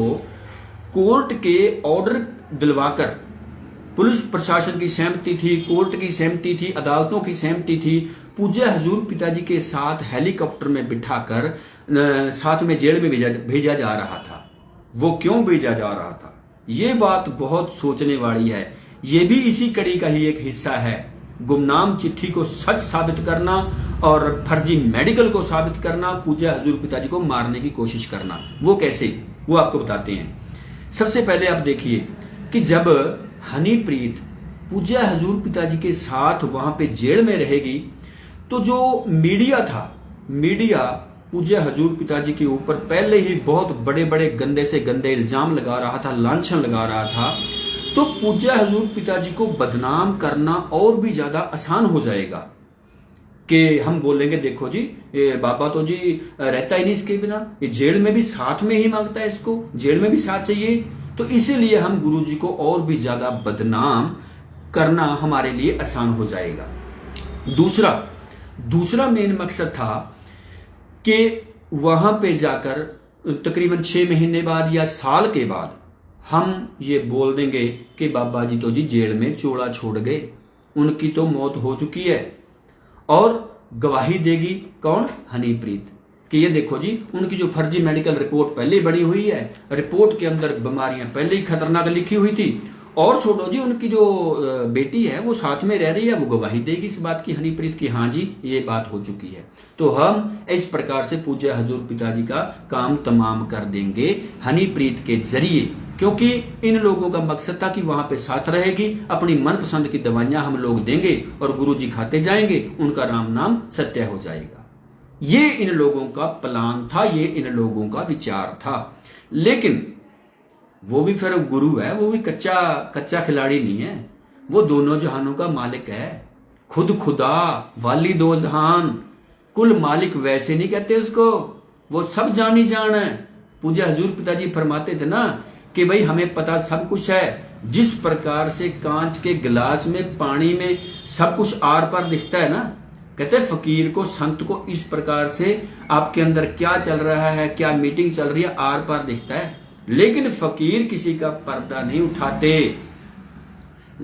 कोर्ट के ऑर्डर दिलवाकर, पुलिस प्रशासन की सहमति थी, कोर्ट की सहमति थी, अदालतों की सहमति थी, पूज्य हजूर पिताजी के साथ हेलीकॉप्टर में बिठाकर साथ में जेल में भेजा जा रहा था। वो क्यों भेजा जा रहा था, ये बात बहुत सोचने वाली है। ये भी इसी कड़ी का ही एक हिस्सा है। गुमनाम चिट्ठी को सच साबित करना और फर्जी मेडिकल को साबित करना, पूज्य हजूर पिताजी को मारने की कोशिश करना। वो कैसे, वो आपको बताते हैं। सबसे पहले आप देखिए कि जब हनीप्रीत पूज्य हजूर पिताजी के साथ वहां पे जेल में रहेगी, तो जो मीडिया था, मीडिया पूज्य हजूर पिताजी के ऊपर पहले ही बहुत बड़े बड़े गंदे से गंदे इल्जाम लगा रहा था, लांछन लगा रहा था, तो पूज्य हजूर पिताजी को बदनाम करना और भी ज्यादा आसान हो जाएगा कि हम बोलेंगे देखो जी ये बाबा तो जी रहता ही नहीं इसके बिना, ये जेल में भी साथ में ही मांगता है, इसको जेल में भी साथ चाहिए। तो इसीलिए हम गुरु जी को और भी ज्यादा बदनाम करना हमारे लिए आसान हो जाएगा। दूसरा मेन मकसद था कि वहां पे जाकर तकरीबन 6 महीने बाद या साल के बाद हम ये बोल देंगे कि बाबा जी तो जी जेल में चोला छोड़ गए, उनकी तो मौत हो चुकी है। और गवाही देगी कौन? हनीप्रीत, कि ये देखो जी उनकी जो फर्जी मेडिकल रिपोर्ट पहले बनी हुई है, रिपोर्ट के अंदर बीमारियां पहले ही खतरनाक लिखी हुई थी, और छोड़ो जी उनकी जो बेटी है वो साथ में रह रही है, वो गवाही देगी इस बात की हनीप्रीत की, हाँ जी ये बात हो चुकी है। तो हम इस प्रकार से पूज्य हजूर पिताजी का काम तमाम कर देंगे हनीप्रीत के जरिए, क्योंकि इन लोगों का मकसद था कि वहां पे साथ रहेगी, अपनी मनपसंद की दवाइयां हम लोग देंगे और गुरुजी खाते जाएंगे, उनका राम नाम सत्य हो जाएगा। ये इन लोगों का प्लान था, ये इन लोगों का विचार था। लेकिन वो भी फिर गुरु है, वो भी कच्चा खिलाड़ी नहीं है, वो दोनों जहानों का मालिक है, खुद खुदा वाली दो जहान, कुल मालिक वैसे नहीं कहते उसको, वो सब जानी जान है। पूज्य हजूर पिताजी फरमाते थे ना कि भाई हमें पता सब कुछ है, जिस प्रकार से कांच के गिलास में पानी में सब कुछ आर पार दिखता है ना, कहते हैं फकीर को, संत को इस प्रकार से आपके अंदर क्या चल रहा है, क्या मीटिंग चल रही है, आर पार दिखता है। लेकिन फकीर किसी का पर्दा नहीं उठाते,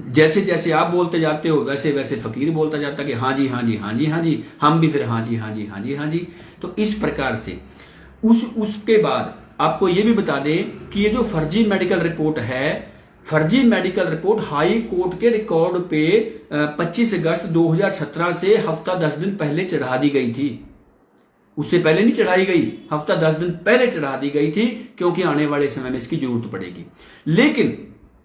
जैसे जैसे आप बोलते जाते हो वैसे वैसे फकीर बोलता जाता कि हाँ जी हाँ जी हाँ जी हाँ जी, हम भी फिर हाँ जी हाँ जी हाँ जी हाँ जी। तो इस प्रकार से उसके बाद आपको ये भी बता दें कि ये जो फर्जी मेडिकल रिपोर्ट है, फर्जी मेडिकल रिपोर्ट हाई कोर्ट के रिकॉर्ड पे 25 अगस्त 2017 से हफ्ता 10 दिन पहले चढ़ा दी गई थी। उससे पहले नहीं चढ़ाई गई, हफ्ता 10 दिन पहले चढ़ा दी गई थी, क्योंकि आने वाले समय में इसकी जरूरत पड़ेगी। लेकिन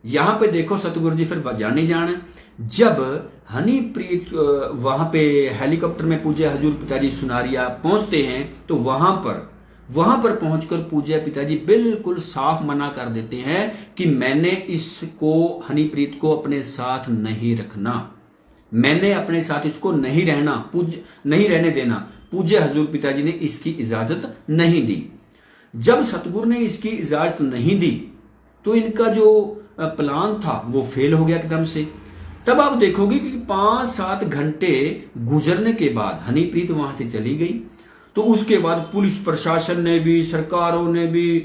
यहां पे देखो सतगुरु जी फिर जाने जान, जब हनीप्रीत वहां पे हेलीकॉप्टर में पूज्य हजूर पिताजी सुनारिया पहुंचते हैं, तो वहां पर पहुंचकर पूज्य पिताजी बिल्कुल साफ मना कर देते हैं कि मैंने इसको, हनीप्रीत को अपने साथ नहीं रखना, मैंने अपने साथ इसको नहीं रहने देना। पूज्य हजूर पिताजी ने इसकी इजाजत नहीं दी। जब सतगुरु ने इसकी इजाजत नहीं दी तो इनका जो प्लान था वो फेल हो गया एकदम से। तब आप देखोगे कि 5-7 घंटे गुजरने के बाद हनीप्रीत वहां से चली गई, तो उसके बाद पुलिस प्रशासन ने भी, सरकारों ने भी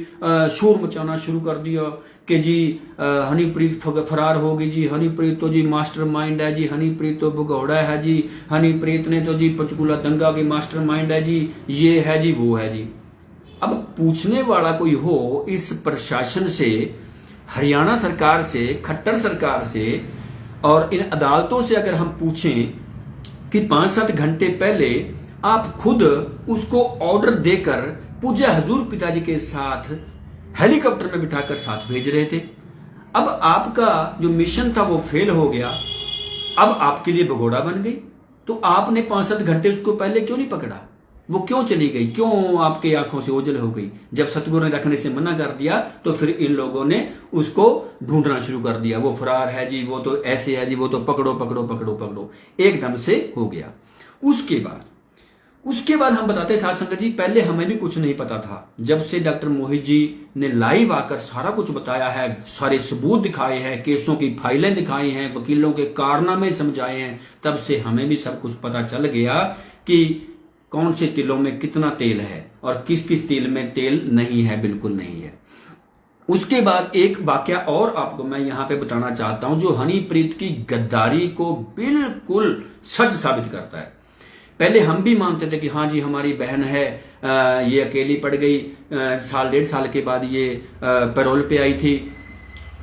शोर मचाना शुरू कर दिया कि जी हनीप्रीत फरार होगी जी, हनीप्रीत तो जी मास्टरमाइंड है जी, हनीप्रीत तो भगौड़ा है जी, हनीप्रीत ने तो जी पंचकूला दंगा की मास्टरमाइंड है जी, ये है जी वो है जी। अब पूछने वाला कोई हो इस प्रशासन से, हरियाणा सरकार से, खट्टर सरकार से और इन अदालतों से अगर हम पूछें कि 5-7 घंटे पहले आप खुद उसको ऑर्डर देकर पूज्य हजूर पिताजी के साथ हेलीकॉप्टर में बिठाकर साथ भेज रहे थे, अब आपका जो मिशन था वो फेल हो गया, अब आपके लिए भगोड़ा बन गई, तो आपने 5-7 घंटे उसको पहले क्यों नहीं पकड़ा? वो क्यों चली गई, क्यों आपके आंखों से ओझल हो गई? जब सतगुरु ने रखने से मना कर दिया तो फिर इन लोगों ने उसको ढूंढना शुरू कर दिया, वो फरार है जी, वो तो ऐसे है जी, वो तो पकड़ो पकड़ो पकड़ो पकड़ो, एकदम से हो गया। उसके बाद हम बताते हैं साथ संगत जी, पहले हमें भी कुछ नहीं पता था। जब से डॉक्टर मोहित जी ने लाइव आकर सारा कुछ बताया है, सारे सबूत दिखाए हैं, केसों की फाइलें दिखाई हैं, वकीलों के कारनामे समझाए हैं, तब से हमें भी सब कुछ पता चल गया कि कौन से तिलों में कितना तेल है और किस किस तिल में तेल नहीं है, बिल्कुल नहीं है। उसके बाद एक वाकया और आपको मैं यहां पे बताना चाहता हूं, जो हनीप्रीत की गद्दारी को बिल्कुल सच साबित करता है। पहले हम भी मानते थे कि हाँ जी हमारी बहन है, ये अकेली पड़ गई, 1.5 साल के बाद ये पैरोल पे आई थी।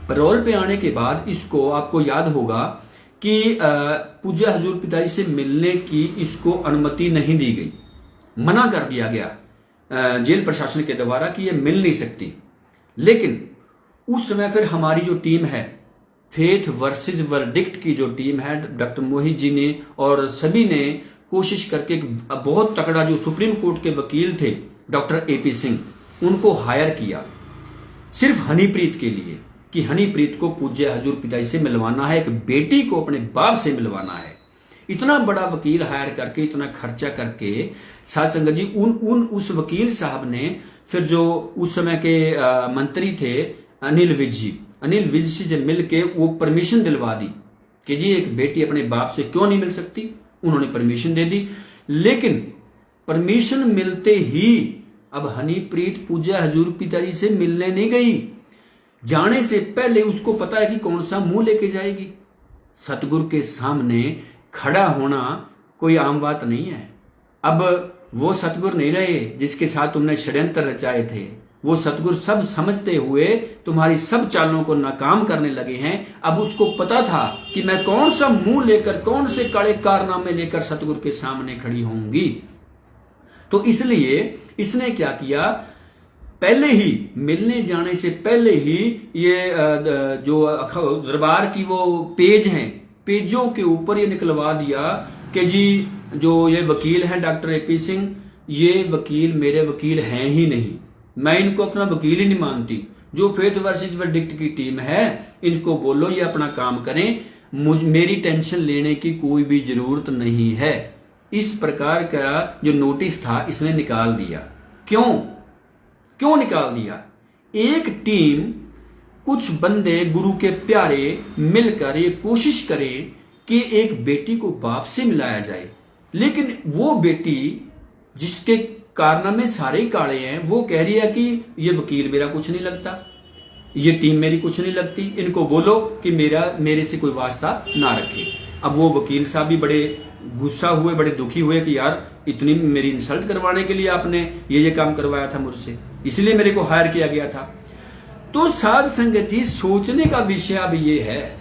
पैरोल पे आने के बाद इसको, आपको याद होगा कि पूज्य हजूर पिताजी से मिलने की इसको अनुमति नहीं दी गई, मना कर दिया गया जेल प्रशासन के द्वारा कि ये मिल नहीं सकती। लेकिन उस समय फिर हमारी जो टीम है, फेथ वर्सेस वर्डिक्ट की जो टीम है, डॉक्टर मोहित जी ने और सभी ने कोशिश करके एक बहुत तगड़ा जो सुप्रीम कोर्ट के वकील थे डॉक्टर एपी सिंह, उनको हायर किया सिर्फ हनीप्रीत के लिए कि हनीप्रीत को पूज्य हजूर पिताजी से मिलवाना है, एक बेटी को अपने बाप से मिलवाना है। इतना बड़ा वकील हायर करके, इतना खर्चा करके साध संगत जी उस वकील साहब ने फिर जो उस समय के मंत्री थे अनिल विज से मिलके वो परमिशन दिलवा दी कि जी एक बेटी अपने बाप से क्यों नहीं मिल सकती। उन्होंने परमिशन दे दी, लेकिन परमिशन मिलते ही अब हनीप्रीत पूज्य हजूर पिताजी से मिलने नहीं गई। जाने से पहले उसको पता है कि कौन सा मुंह लेके जाएगी। सतगुरु के सामने खड़ा होना कोई आम बात नहीं है। अब वो सतगुरु नहीं रहे जिसके साथ तुमने षड्यंत्र रचाए थे। वो सतगुरु सब समझते हुए तुम्हारी सब चालों को नाकाम करने लगे हैं। अब उसको पता था कि मैं कौन सा मुंह लेकर, कौन से कड़े कारनामे लेकर सतगुरु के सामने खड़ी होंगी। तो इसलिए इसने क्या किया, पहले ही मिलने जाने से पहले ही ये जो दरबार की वो पेज हैं, पेजों के ऊपर ये निकलवा दिया कि जी जो ये वकील हैं डॉक्टर एपी सिंह, ये वकील मेरे वकील हैं ही नहीं, मैं इनको अपना वकील ही नहीं मानती। जो फेथ वर्सेस वर्डिक्ट की टीम है, इनको बोलो ये अपना काम करें, मेरी टेंशन लेने की कोई भी जरूरत नहीं है। इस प्रकार का जो नोटिस था इसने निकाल दिया। क्यों निकाल दिया? एक टीम, कुछ बंदे गुरु के प्यारे मिलकर ये कोशिश करें कि एक बेटी को बाप से मिलाया जाए, लेकिन वो बेटी जिसके कारनामे सारे काले हैं, वो कह रही है कि ये वकील मेरा कुछ नहीं लगता, ये टीम मेरी कुछ नहीं लगती, इनको बोलो कि मेरे से कोई वास्ता ना रखे। अब वो वकील साहब भी बड़े गुस्सा हुए, बड़े दुखी हुए कि यार इतनी मेरी इंसल्ट करवाने के लिए आपने ये काम करवाया था मुझसे, इसलिए मेरे को हायर किया गया था। तो साध संगत जी सोचने का विषय अब ये है,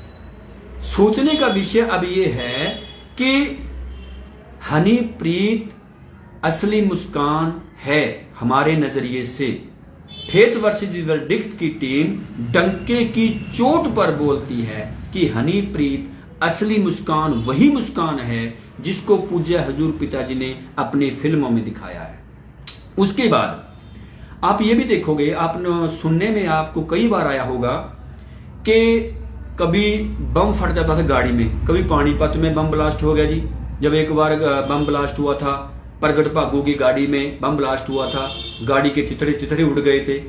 सोचने का विषय अब ये है कि हनीप्रीत असली मुस्कान है हमारे नजरिए से। फेथ वर्सेस वर्डिक्ट की टीम डंके की चोट पर बोलती है कि हनीप्रीत असली मुस्कान वही मुस्कान है जिसको पूज्य हजूर पिताजी ने अपनी फिल्मों में दिखाया है। उसके बाद आप ये भी देखोगे, आपने सुनने में आपको कई बार आया होगा कि कभी बम फट जाता था गाड़ी में, कभी पानीपत में बम ब्लास्ट हो गया जी। जब एक बार बम ब्लास्ट हुआ था, प्रगट भागू की गाड़ी में बम ब्लास्ट हुआ था, गाड़ी के चिथड़े उड़ गए थे,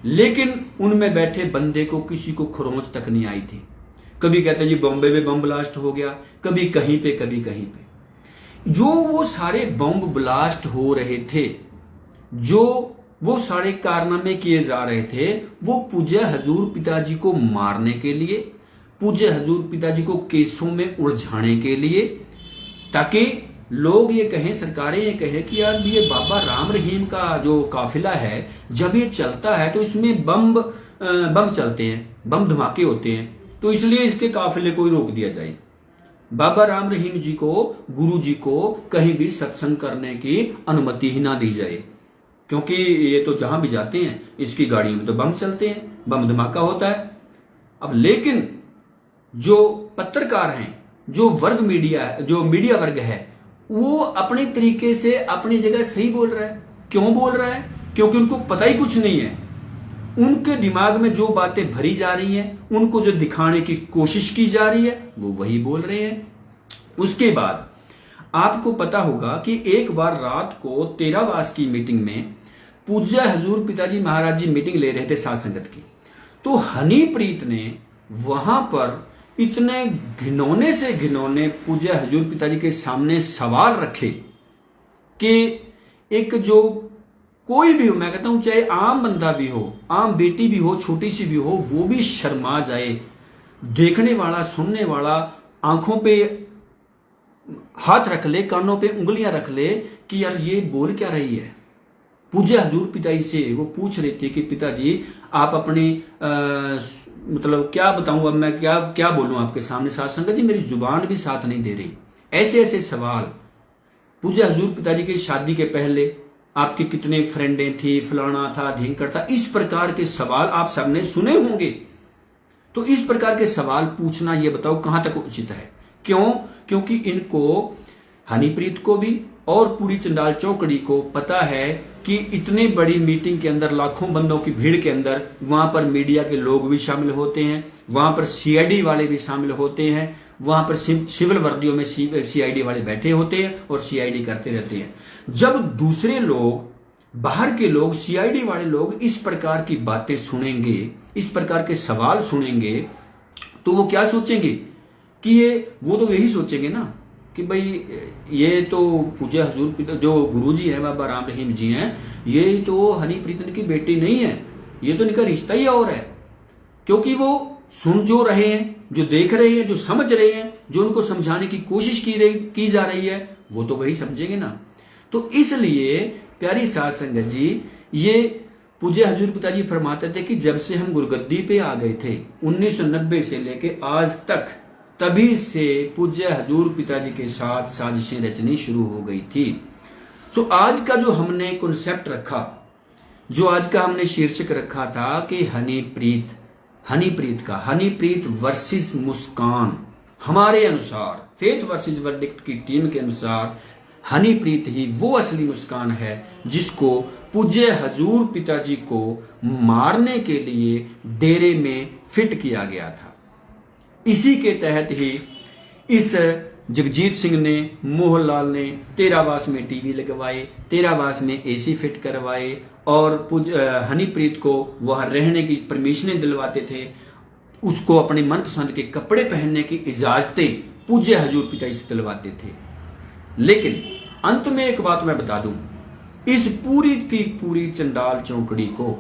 लेकिन उनमें बैठे बंदे को किसी को खरोंच तक नहीं आई थी। कभी कहते जी बॉम्बे में बम ब्लास्ट हो गया, कभी कहीं पे कभी कहीं पे। जो वो सारे बम ब्लास्ट हो रहे थे, जो वो सारे कारनामे किए जा रहे थे, वो पूज्य हजूर पिताजी को मारने के लिए, पूज्य हजूर पिताजी को केसों में उलझाने के लिए, ताकि लोग ये कहें, सरकारें ये कहें कि यार ये बाबा राम रहीम का जो काफिला है, जब ये चलता है तो इसमें बम चलते हैं, बम धमाके होते हैं, तो इसलिए इसके काफिले को ही रोक दिया जाए। बाबा राम रहीम जी को, गुरु जी को कहीं भी सत्संग करने की अनुमति ही ना दी जाए, क्योंकि ये तो जहां भी जाते हैं इसकी गाड़ियों में तो बम चलते हैं, बम धमाका होता है। अब लेकिन जो पत्रकार हैं, जो मीडिया वर्ग है, वो अपने तरीके से अपनी जगह सही बोल रहा है। क्यों बोल रहा है? क्योंकि उनको पता ही कुछ नहीं है। उनके दिमाग में जो बातें भरी जा रही हैं, उनको जो दिखाने की कोशिश की जा रही है, वो वही बोल रहे हैं। उसके बाद आपको पता होगा कि एक बार रात को तेरावास की मीटिंग में पूज्य हजूर पिताजी महाराज जी मीटिंग ले रहे थे साध संगत की, तो हनीप्रीत ने वहां पर इतने घिनौने से घिनौने पूज्य हजूर पिताजी के सामने सवाल रखे कि एक जो कोई भी हो, मैं कहता हूं चाहे आम बंदा भी हो, आम बेटी भी हो, छोटी सी भी हो, वो भी शर्मा जाए। देखने वाला, सुनने वाला आंखों पे हाथ रख ले, कानों पे उंगलियां रख ले कि यार ये बोल क्या रही है। पूज्य हजूर पिताजी से वो पूछ रहे थे कि पिताजी आप अपने मतलब क्या बताऊं, अब मैं क्या बोलूं आपके सामने साध संगत जी, मेरी जुबान भी साथ नहीं दे रही। ऐसे ऐसे सवाल। पूज्य हजूर पिताजी की शादी के पहले आपकी कितने फ्रेंडें थी, फलाना था, ढींकर था, इस प्रकार के सवाल आप सबने सुने होंगे। तो इस प्रकार के सवाल पूछना, ये बताओ कहां तक उचित है? क्यों? क्योंकि इनको हनीप्रीत को भी और पूरी चंडाल चौकड़ी को पता है कि इतनी बड़ी मीटिंग के अंदर, लाखों बंदों की भीड़ के अंदर, वहां पर मीडिया के लोग भी शामिल होते हैं, वहां पर सीआईडी वाले भी शामिल होते हैं, वहां पर सिविल वर्दियों में सीआईडी वाले बैठे होते हैं और सीआईडी करते रहते हैं। जब दूसरे लोग, बाहर के लोग, सीआईडी वाले लोग इस प्रकार की बातें सुनेंगे, इस प्रकार के सवाल सुनेंगे, तो वो क्या सोचेंगे कि वो तो यही सोचेंगे ना कि भाई ये तो पूज्य हजूर पिता जो गुरुजी हैं, बाबा राम रहीम जी हैं, ये तो हनीप्रीत की बेटी नहीं है, ये तो इनका रिश्ता ही और है। क्योंकि वो सुन जो रहे हैं, जो देख रहे हैं, जो समझ रहे हैं, जो उनको समझाने की कोशिश की जा रही है, वो तो वही समझेंगे ना। तो इसलिए प्यारी साध संगत जी, ये पूज्य हजूर पिताजी फरमाते थे कि जब से हम गुरगद्दी पे आ गए थे 1990 से लेके आज तक, तभी से पूज्य हजूर पिताजी के साथ साजिशें रचनी शुरू हो गई थी। तो आज का जो हमने कॉन्सेप्ट रखा, जो आज का हमने शीर्षक रखा था कि हनीप्रीत वर्सेस मुस्कान, हमारे अनुसार फेथ वर्सेस वर्डिक्ट की टीम के अनुसार हनीप्रीत ही वो असली मुस्कान है जिसको पूज्य हजूर पिताजी को मारने के लिए डेरे में फिट किया गया था। इसी के तहत ही इस जगजीत सिंह ने, मोहनलाल ने तेरावास में टीवी लगवाए, तेरावास में एसी फिट करवाए और हनीप्रीत को वहां रहने की परमिशनें दिलवाते थे, उसको अपने मनपसंद के कपड़े पहनने की इजाजतें पूज्य हजूर पिताजी से दिलवाते थे। लेकिन अंत में एक बात मैं बता दूं इस पूरी की पूरी चंडाल चौकड़ी को,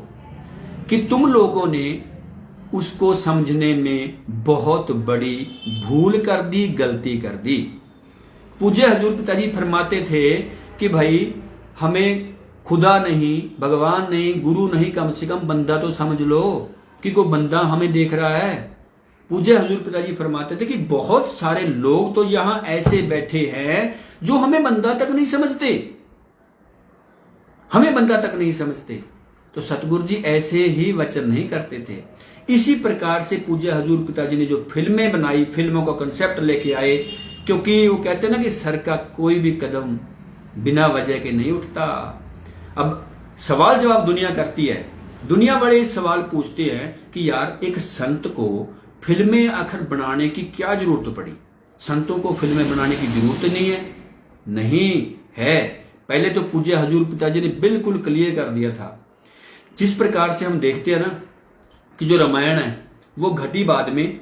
कि तुम लोगों ने उसको समझने में बहुत बड़ी भूल कर दी, गलती कर दी। पूज्य हजूर पिताजी फरमाते थे कि भाई हमें खुदा नहीं, भगवान नहीं, गुरु नहीं, कम से कम बंदा तो समझ लो कि कोई बंदा हमें देख रहा है। पूज्य हजूर पिताजी फरमाते थे कि बहुत सारे लोग तो यहां ऐसे बैठे हैं जो हमें बंदा तक नहीं समझते, हमें बंदा तक नहीं समझते। तो सतगुरु जी ऐसे ही वचन नहीं करते थे। इसी प्रकार से पूज्य हजूर पिताजी ने जो फिल्में बनाई, फिल्मों का कंसेप्ट लेके आए, क्योंकि वो कहते हैं ना कि सर का कोई भी कदम बिना वजह के नहीं उठता। अब सवाल जवाब दुनिया करती है, दुनिया बड़े सवाल पूछते हैं कि यार एक संत को फिल्में आखिर बनाने की क्या जरूरत पड़ी? संतों को फिल्में बनाने की जरूरत नहीं है। नहीं है, पहले तो पूज्य हजूर पिताजी ने बिल्कुल क्लियर कर दिया था। जिस प्रकार से हम देखते हैं ना कि जो रामायण है वो घटी बाद में,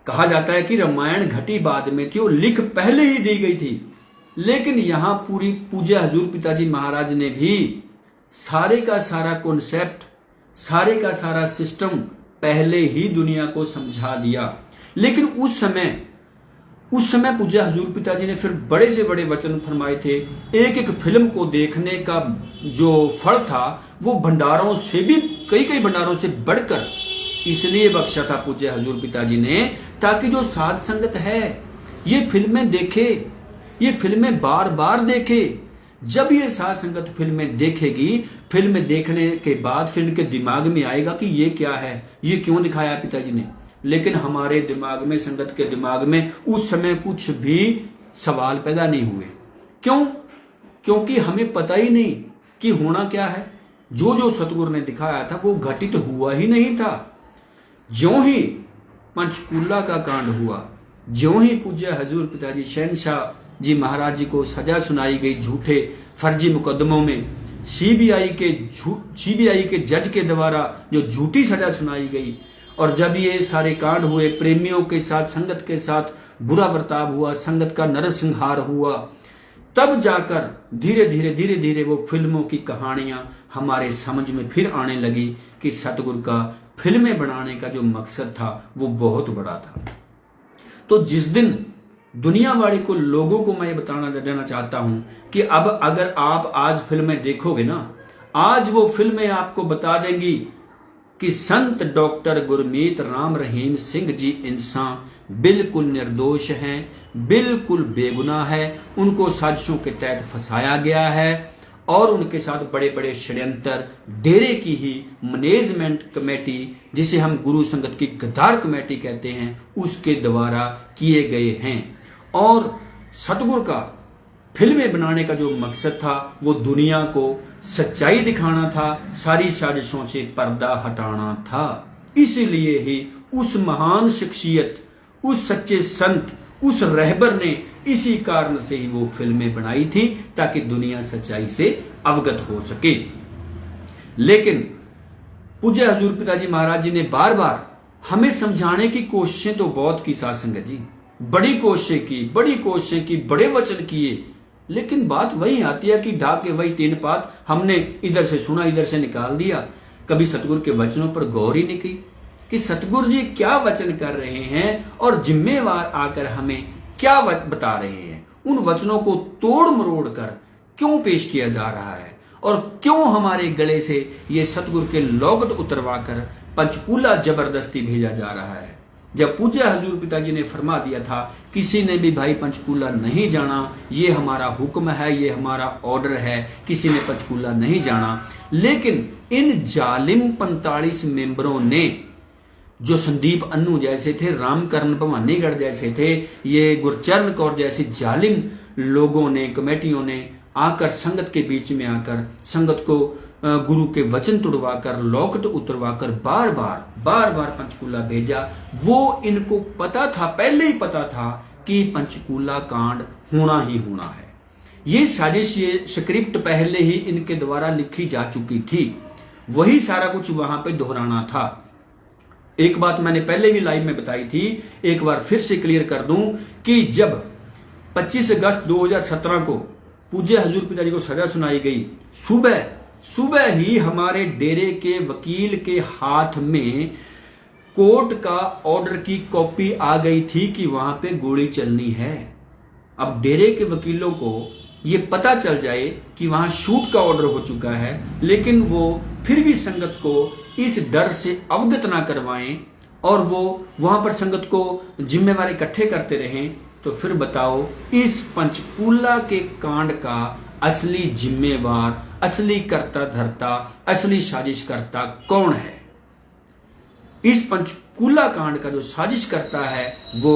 कहा जाता है कि रामायण घटी बाद में थी, वो लिख पहले ही दी गई थी। लेकिन यहां पूरी पूज्य हजूर पिताजी महाराज ने भी सारे का सारा कॉन्सेप्ट, सारे का सारा सिस्टम पहले ही दुनिया को समझा दिया। लेकिन उस समय पूज्य हजूर पिताजी ने फिर बड़े से बड़े वचन फरमाए थे। एक एक फिल्म को देखने का जो फल था वो भंडारों से भी, कई भंडारों से बढ़कर इसलिए बख्शा था पूज्य हजूर पिताजी ने, ताकि जो साध संगत है ये फिल्में देखे, ये फिल्में बार बार देखे। जब ये साध संगत फिल्में देखेगी, फिल्म देखने के बाद फिर इनके दिमाग में आएगा कि ये क्या है, ये क्यों दिखाया पिताजी ने। लेकिन हमारे दिमाग में, संगत के दिमाग में उस समय कुछ भी सवाल पैदा नहीं हुए। क्यों? क्योंकि हमें पता ही नहीं कि होना क्या है। जो सतगुरु ने दिखाया था वो घटित हुआ ही नहीं था। ज्यों ही पंचकूला का कांड हुआ, ज्यों ही पूज्य हजूर पिताजी शहनशाह जी महाराज जी को सजा सुनाई गई झूठे फर्जी मुकदमों में, सीबीआई के जज के द्वारा जो झूठी सजा सुनाई गई, और जब ये सारे कांड हुए, प्रेमियों के साथ, संगत के साथ बुरा बर्ताव हुआ, संगत का नरसंहार हुआ, तब जाकर धीरे धीरे वो फिल्मों की कहानियां हमारे समझ में फिर आने लगी कि सतगुरु का फिल्में बनाने का जो मकसद था वो बहुत बड़ा था। तो जिस दिन दुनिया वाले को, लोगों को मैं ये बताना देना चाहता हूं कि अब अगर आप आज फिल्में देखोगे ना, आज वो फिल्में आपको बता देंगी कि संत डॉक्टर गुरमीत राम रहीम सिंह जी इंसान बिल्कुल निर्दोष हैं, बिल्कुल बेगुनाह है, उनको साजिशों के तहत फंसाया गया है और उनके साथ बड़े बड़े षड्यंत्र डेरे की ही मैनेजमेंट कमेटी, जिसे हम गुरु संगत की गद्दार कमेटी कहते हैं, उसके द्वारा किए गए हैं। और सतगुरु का फिल्में बनाने का जो मकसद था वो दुनिया को सच्चाई दिखाना था, सारी साजिशों से पर्दा हटाना था। इसीलिए ही उस महान शख्सियत, उस सच्चे संत, उस रहबर ने इसी कारण से ही वो फिल्में बनाई थी ताकि दुनिया सच्चाई से अवगत हो सके। लेकिन पूज्य हजूर पिताजी महाराज जी ने बार बार हमें समझाने की कोशिशें तो बहुत की साध संगत जी, बड़ी कोशिशें की, बड़े वचन किए, लेकिन बात वही आती है कि ढाक के वही तीन पात हमने इधर से सुना, इधर से निकाल दिया। कभी सतगुरु के वचनों पर गौर ही नहीं की कि सतगुरु जी क्या वचन कर रहे हैं और जिम्मेवार आकर हमें क्या बता रहे हैं। उन वचनों को तोड़ मरोड़ कर क्यों पेश किया जा रहा है और क्यों हमारे गले से ये सतगुरु के लौकट उतरवा कर पंचकूला जबरदस्ती भेजा जा रहा है। जब पूज्य हजूर पिताजी ने फरमा दिया था किसी ने भी भाई पंचकूला नहीं जाना, ये हमारा हुक्म है, ये हमारा ऑर्डर है, किसी ने पंचकूला नहीं जाना। लेकिन इन जालिम 45 मेंबरों ने, जो संदीप अन्नू जैसे थे, रामकरण भवानीगढ़ जैसे थे, ये गुरचरण कौर जैसे जालिम लोगों ने, कमेटियों ने आकर संगत के बीच में आकर संगत को गुरु के वचन तुड़वाकर, लौकट उतरवाकर बार बार पंचकूला भेजा। वो इनको पता था, पहले ही पता था कि पंचकूला कांड होना ही होना है। ये साजिश, ये स्क्रिप्ट पहले ही इनके द्वारा लिखी जा चुकी थी, वही सारा कुछ वहां पे दोहराना था। एक बात मैंने पहले भी लाइव में बताई थी, एक बार फिर से क्लियर कर दूं कि जब 25 अगस्त 2017 को पूज्य हजूर पिताजी को सजा सुनाई गई, सुबह ही हमारे डेरे के वकील के हाथ में कोर्ट का ऑर्डर की कॉपी आ गई थी कि वहां पे गोली चलनी है। अब डेरे के वकीलों को ये पता चल जाए कि वहां शूट का ऑर्डर हो चुका है, लेकिन वो फिर भी संगत को इस डर से अवगत ना करवाएं और वो वहां पर संगत को जिम्मेवार इकट्ठे करते रहें, तो फिर बताओ इस पंचकूला के कांड का असली जिम्मेवार, असली कर्ता धर्ता, असली साजिश करता कौन है? इस पंचकूला कांड का जो साजिश करता है वो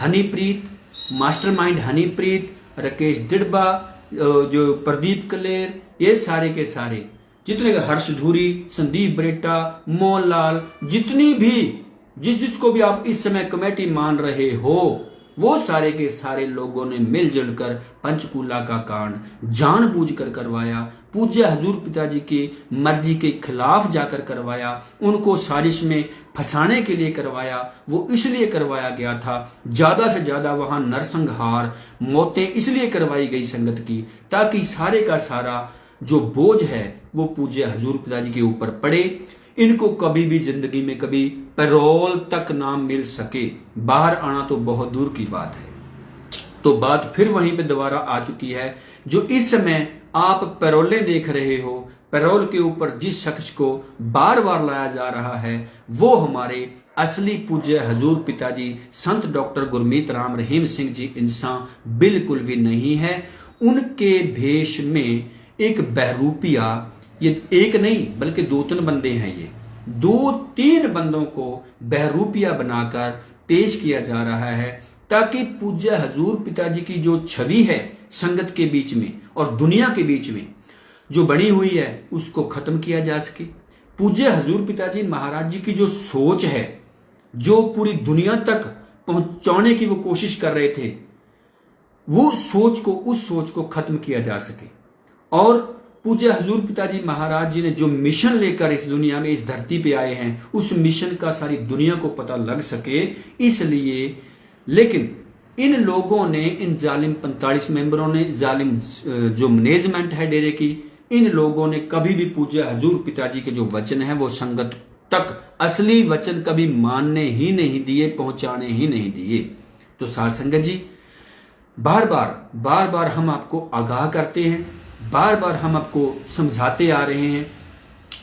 हनीप्रीत, मास्टरमाइंड हनीप्रीत, राकेश दिड़बा, जो प्रदीप कलेर, ये सारे के सारे जितने, हर्ष धूरी, संदीप बरेटा, मोहनलाल, जितनी भी जिसको भी आप इस समय कमेटी मान रहे हो, वो सारे के सारे लोगों ने मिलजुल कर पंचकूला का कांड जानबूझकर करवाया, पूज्य हजूर पिताजी की मर्जी के खिलाफ जाकर करवाया, उनको साजिश में फंसाने के लिए करवाया। वो इसलिए करवाया गया था, ज्यादा से ज्यादा वहां नरसंहार, मौतें इसलिए करवाई गई संगत की, ताकि सारे का सारा जो बोझ है वो पूज्य हजूर पिताजी के ऊपर पड़े, इनको कभी भी जिंदगी में कभी पैरोल तक ना मिल सके, बाहर आना तो बहुत दूर की बात है। तो बात फिर वहीं पे दोबारा आ चुकी है। जो इस समय आप पैरोलें देख रहे हो, पैरोल के ऊपर जिस शख्स को बार बार लाया जा रहा है वो हमारे असली पूज्य हजूर पिताजी संत डॉक्टर गुरमीत राम रहीम सिंह जी इंसान बिल्कुल भी नहीं है। उनके भेष में एक बहरूपिया, ये एक नहीं बल्कि 2-3 बंदे हैं, ये 2-3 बंदों को बहरूपिया बनाकर पेश किया जा रहा है ताकि पूज्य हजूर पिताजी की जो छवि है संगत के बीच में और दुनिया के बीच में जो बनी हुई है उसको खत्म किया जा सके। पूज्य हजूर पिताजी महाराज जी की जो सोच है, जो पूरी दुनिया तक पहुंचाने की वो कोशिश कर रहे थे, वो सोच को, उस सोच को खत्म किया जा सके। और पूज्य हजूर पिताजी महाराज जी ने जो मिशन लेकर इस दुनिया में, इस धरती पे आए हैं, उस मिशन का सारी दुनिया को पता लग सके इसलिए। लेकिन इन लोगों ने, इन जालिम 45 मेंबरों ने, जालिम जो मैनेजमेंट है डेरे की, इन लोगों ने कभी भी पूज्य हजूर पिताजी के जो वचन है वो संगत तक, असली वचन कभी मानने ही नहीं दिए, पहुंचाने ही नहीं दिए। तो साध संगत जी, बार बार हम आपको आगाह करते हैं, बार बार हम आपको समझाते आ रहे हैं।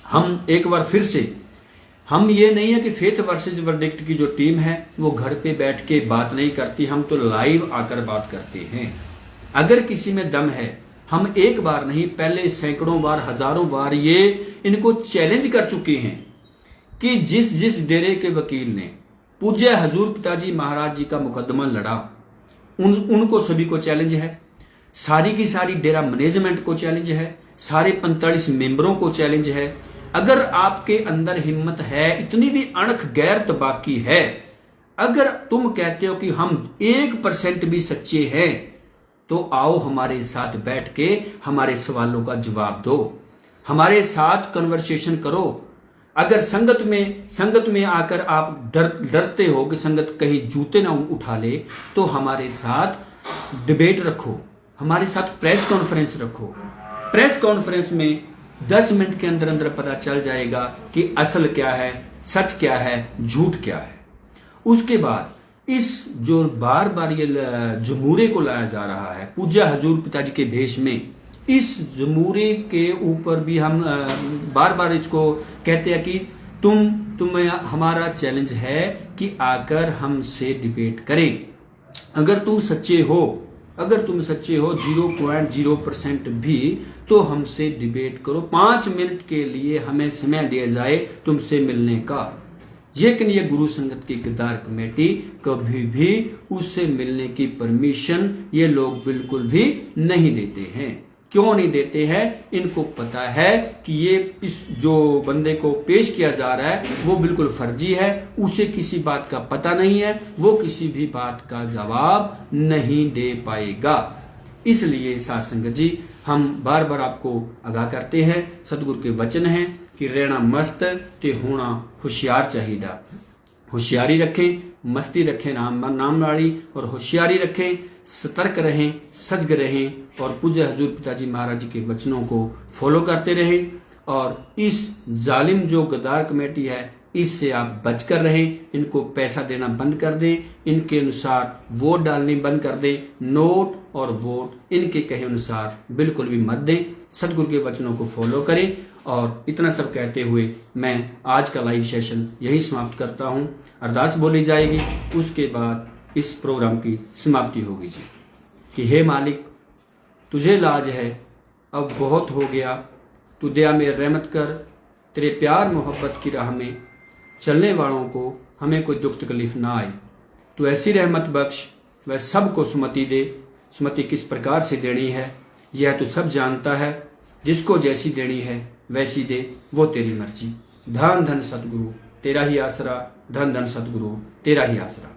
हम एक बार फिर से, हम ये नहीं है कि फेथ वर्सेस वर्डिक्ट की जो टीम है वो घर पे बैठ के बात नहीं करती, हम तो लाइव आकर बात करते हैं। अगर किसी में दम है, हम एक बार नहीं, पहले सैकड़ों बार, हजारों बार ये इनको चैलेंज कर चुके हैं कि जिस डेरे के वकील ने पूज्य हजूर पिताजी महाराज जी का मुकदमा लड़ा, उनको सभी को चैलेंज है। सारी की सारी डेरा मैनेजमेंट को चैलेंज है, सारे 45 मेंबरों को चैलेंज है। अगर आपके अंदर हिम्मत है, इतनी भी अणख गैरत बाकी है, अगर तुम कहते हो कि हम 1% भी सच्चे हैं, तो आओ हमारे साथ बैठ के हमारे सवालों का जवाब दो, हमारे साथ कन्वर्सेशन करो। अगर संगत में आकर आप डरते हो कि संगत कहीं जूते ना उठा ले, तो हमारे साथ डिबेट रखो, हमारे साथ प्रेस कॉन्फ्रेंस रखो। प्रेस कॉन्फ्रेंस में 10 मिनट के अंदर अंदर पता चल जाएगा कि असल क्या है, सच क्या है, झूठ क्या है। उसके बाद इस जो बार बार ये जमूरे को लाया जा रहा है पूज्य हजूर पिताजी के भेष में, इस जमूरे के ऊपर भी हम बार बार इसको कहते हैं कि तुम्हें हमारा चैलेंज है कि आकर हमसे डिबेट करें। अगर तुम सच्चे हो 0.0% भी, तो हमसे डिबेट करो। 5 मिनट के लिए हमें समय दिया जाए तुमसे मिलने का। लेकिन ये गुरु संगत की गद्दार कमेटी कभी भी उससे मिलने की परमिशन ये लोग बिल्कुल भी नहीं देते हैं। क्यों नहीं देते हैं? इनको पता है कि ये इस जो बंदे को पेश किया जा रहा है वो बिल्कुल फर्जी है, उसे किसी बात का पता नहीं है, वो किसी भी बात का जवाब नहीं दे पाएगा। इसलिए साध संगत जी, हम बार बार आपको आगाह करते हैं, सतगुरु के वचन हैं कि रहना मस्त ते होना होशियार चाहिए। होशियारी रखें, मस्ती रखें नाम वाली, और होशियारी रखें, सतर्क रहें, सजग रहें, और पूज्य हजूर पिताजी महाराज जी के वचनों को फॉलो करते रहें। और इस जालिम जो गद्दार कमेटी है, इससे आप बचकर रहें। इनको पैसा देना बंद कर दें, इनके अनुसार वोट डालने बंद कर दें। नोट और वोट इनके कहे अनुसार बिल्कुल भी मत दें। सतगुरु के वचनों को फॉलो करें। और इतना सब कहते हुए मैं आज का लाइव सेशन यही समाप्त करता हूं। अरदास बोली जाएगी, उसके बाद इस प्रोग्राम की समाप्ति होगी जी। कि हे मालिक, तुझे लाज है, अब बहुत हो गया, तू दया में रहमत कर। तेरे प्यार मोहब्बत की राह में चलने वालों को हमें कोई दुख तकलीफ ना आए। तू ऐसी रहमत बख्श, वह सबको सुमति दे। सुमति किस प्रकार से देनी है यह तू सब जानता है। जिसको जैसी देनी है वैसी दे, वो तेरी मर्जी। धन धन सतगुरु तेरा ही आसरा, धन धन सतगुरु तेरा ही आसरा।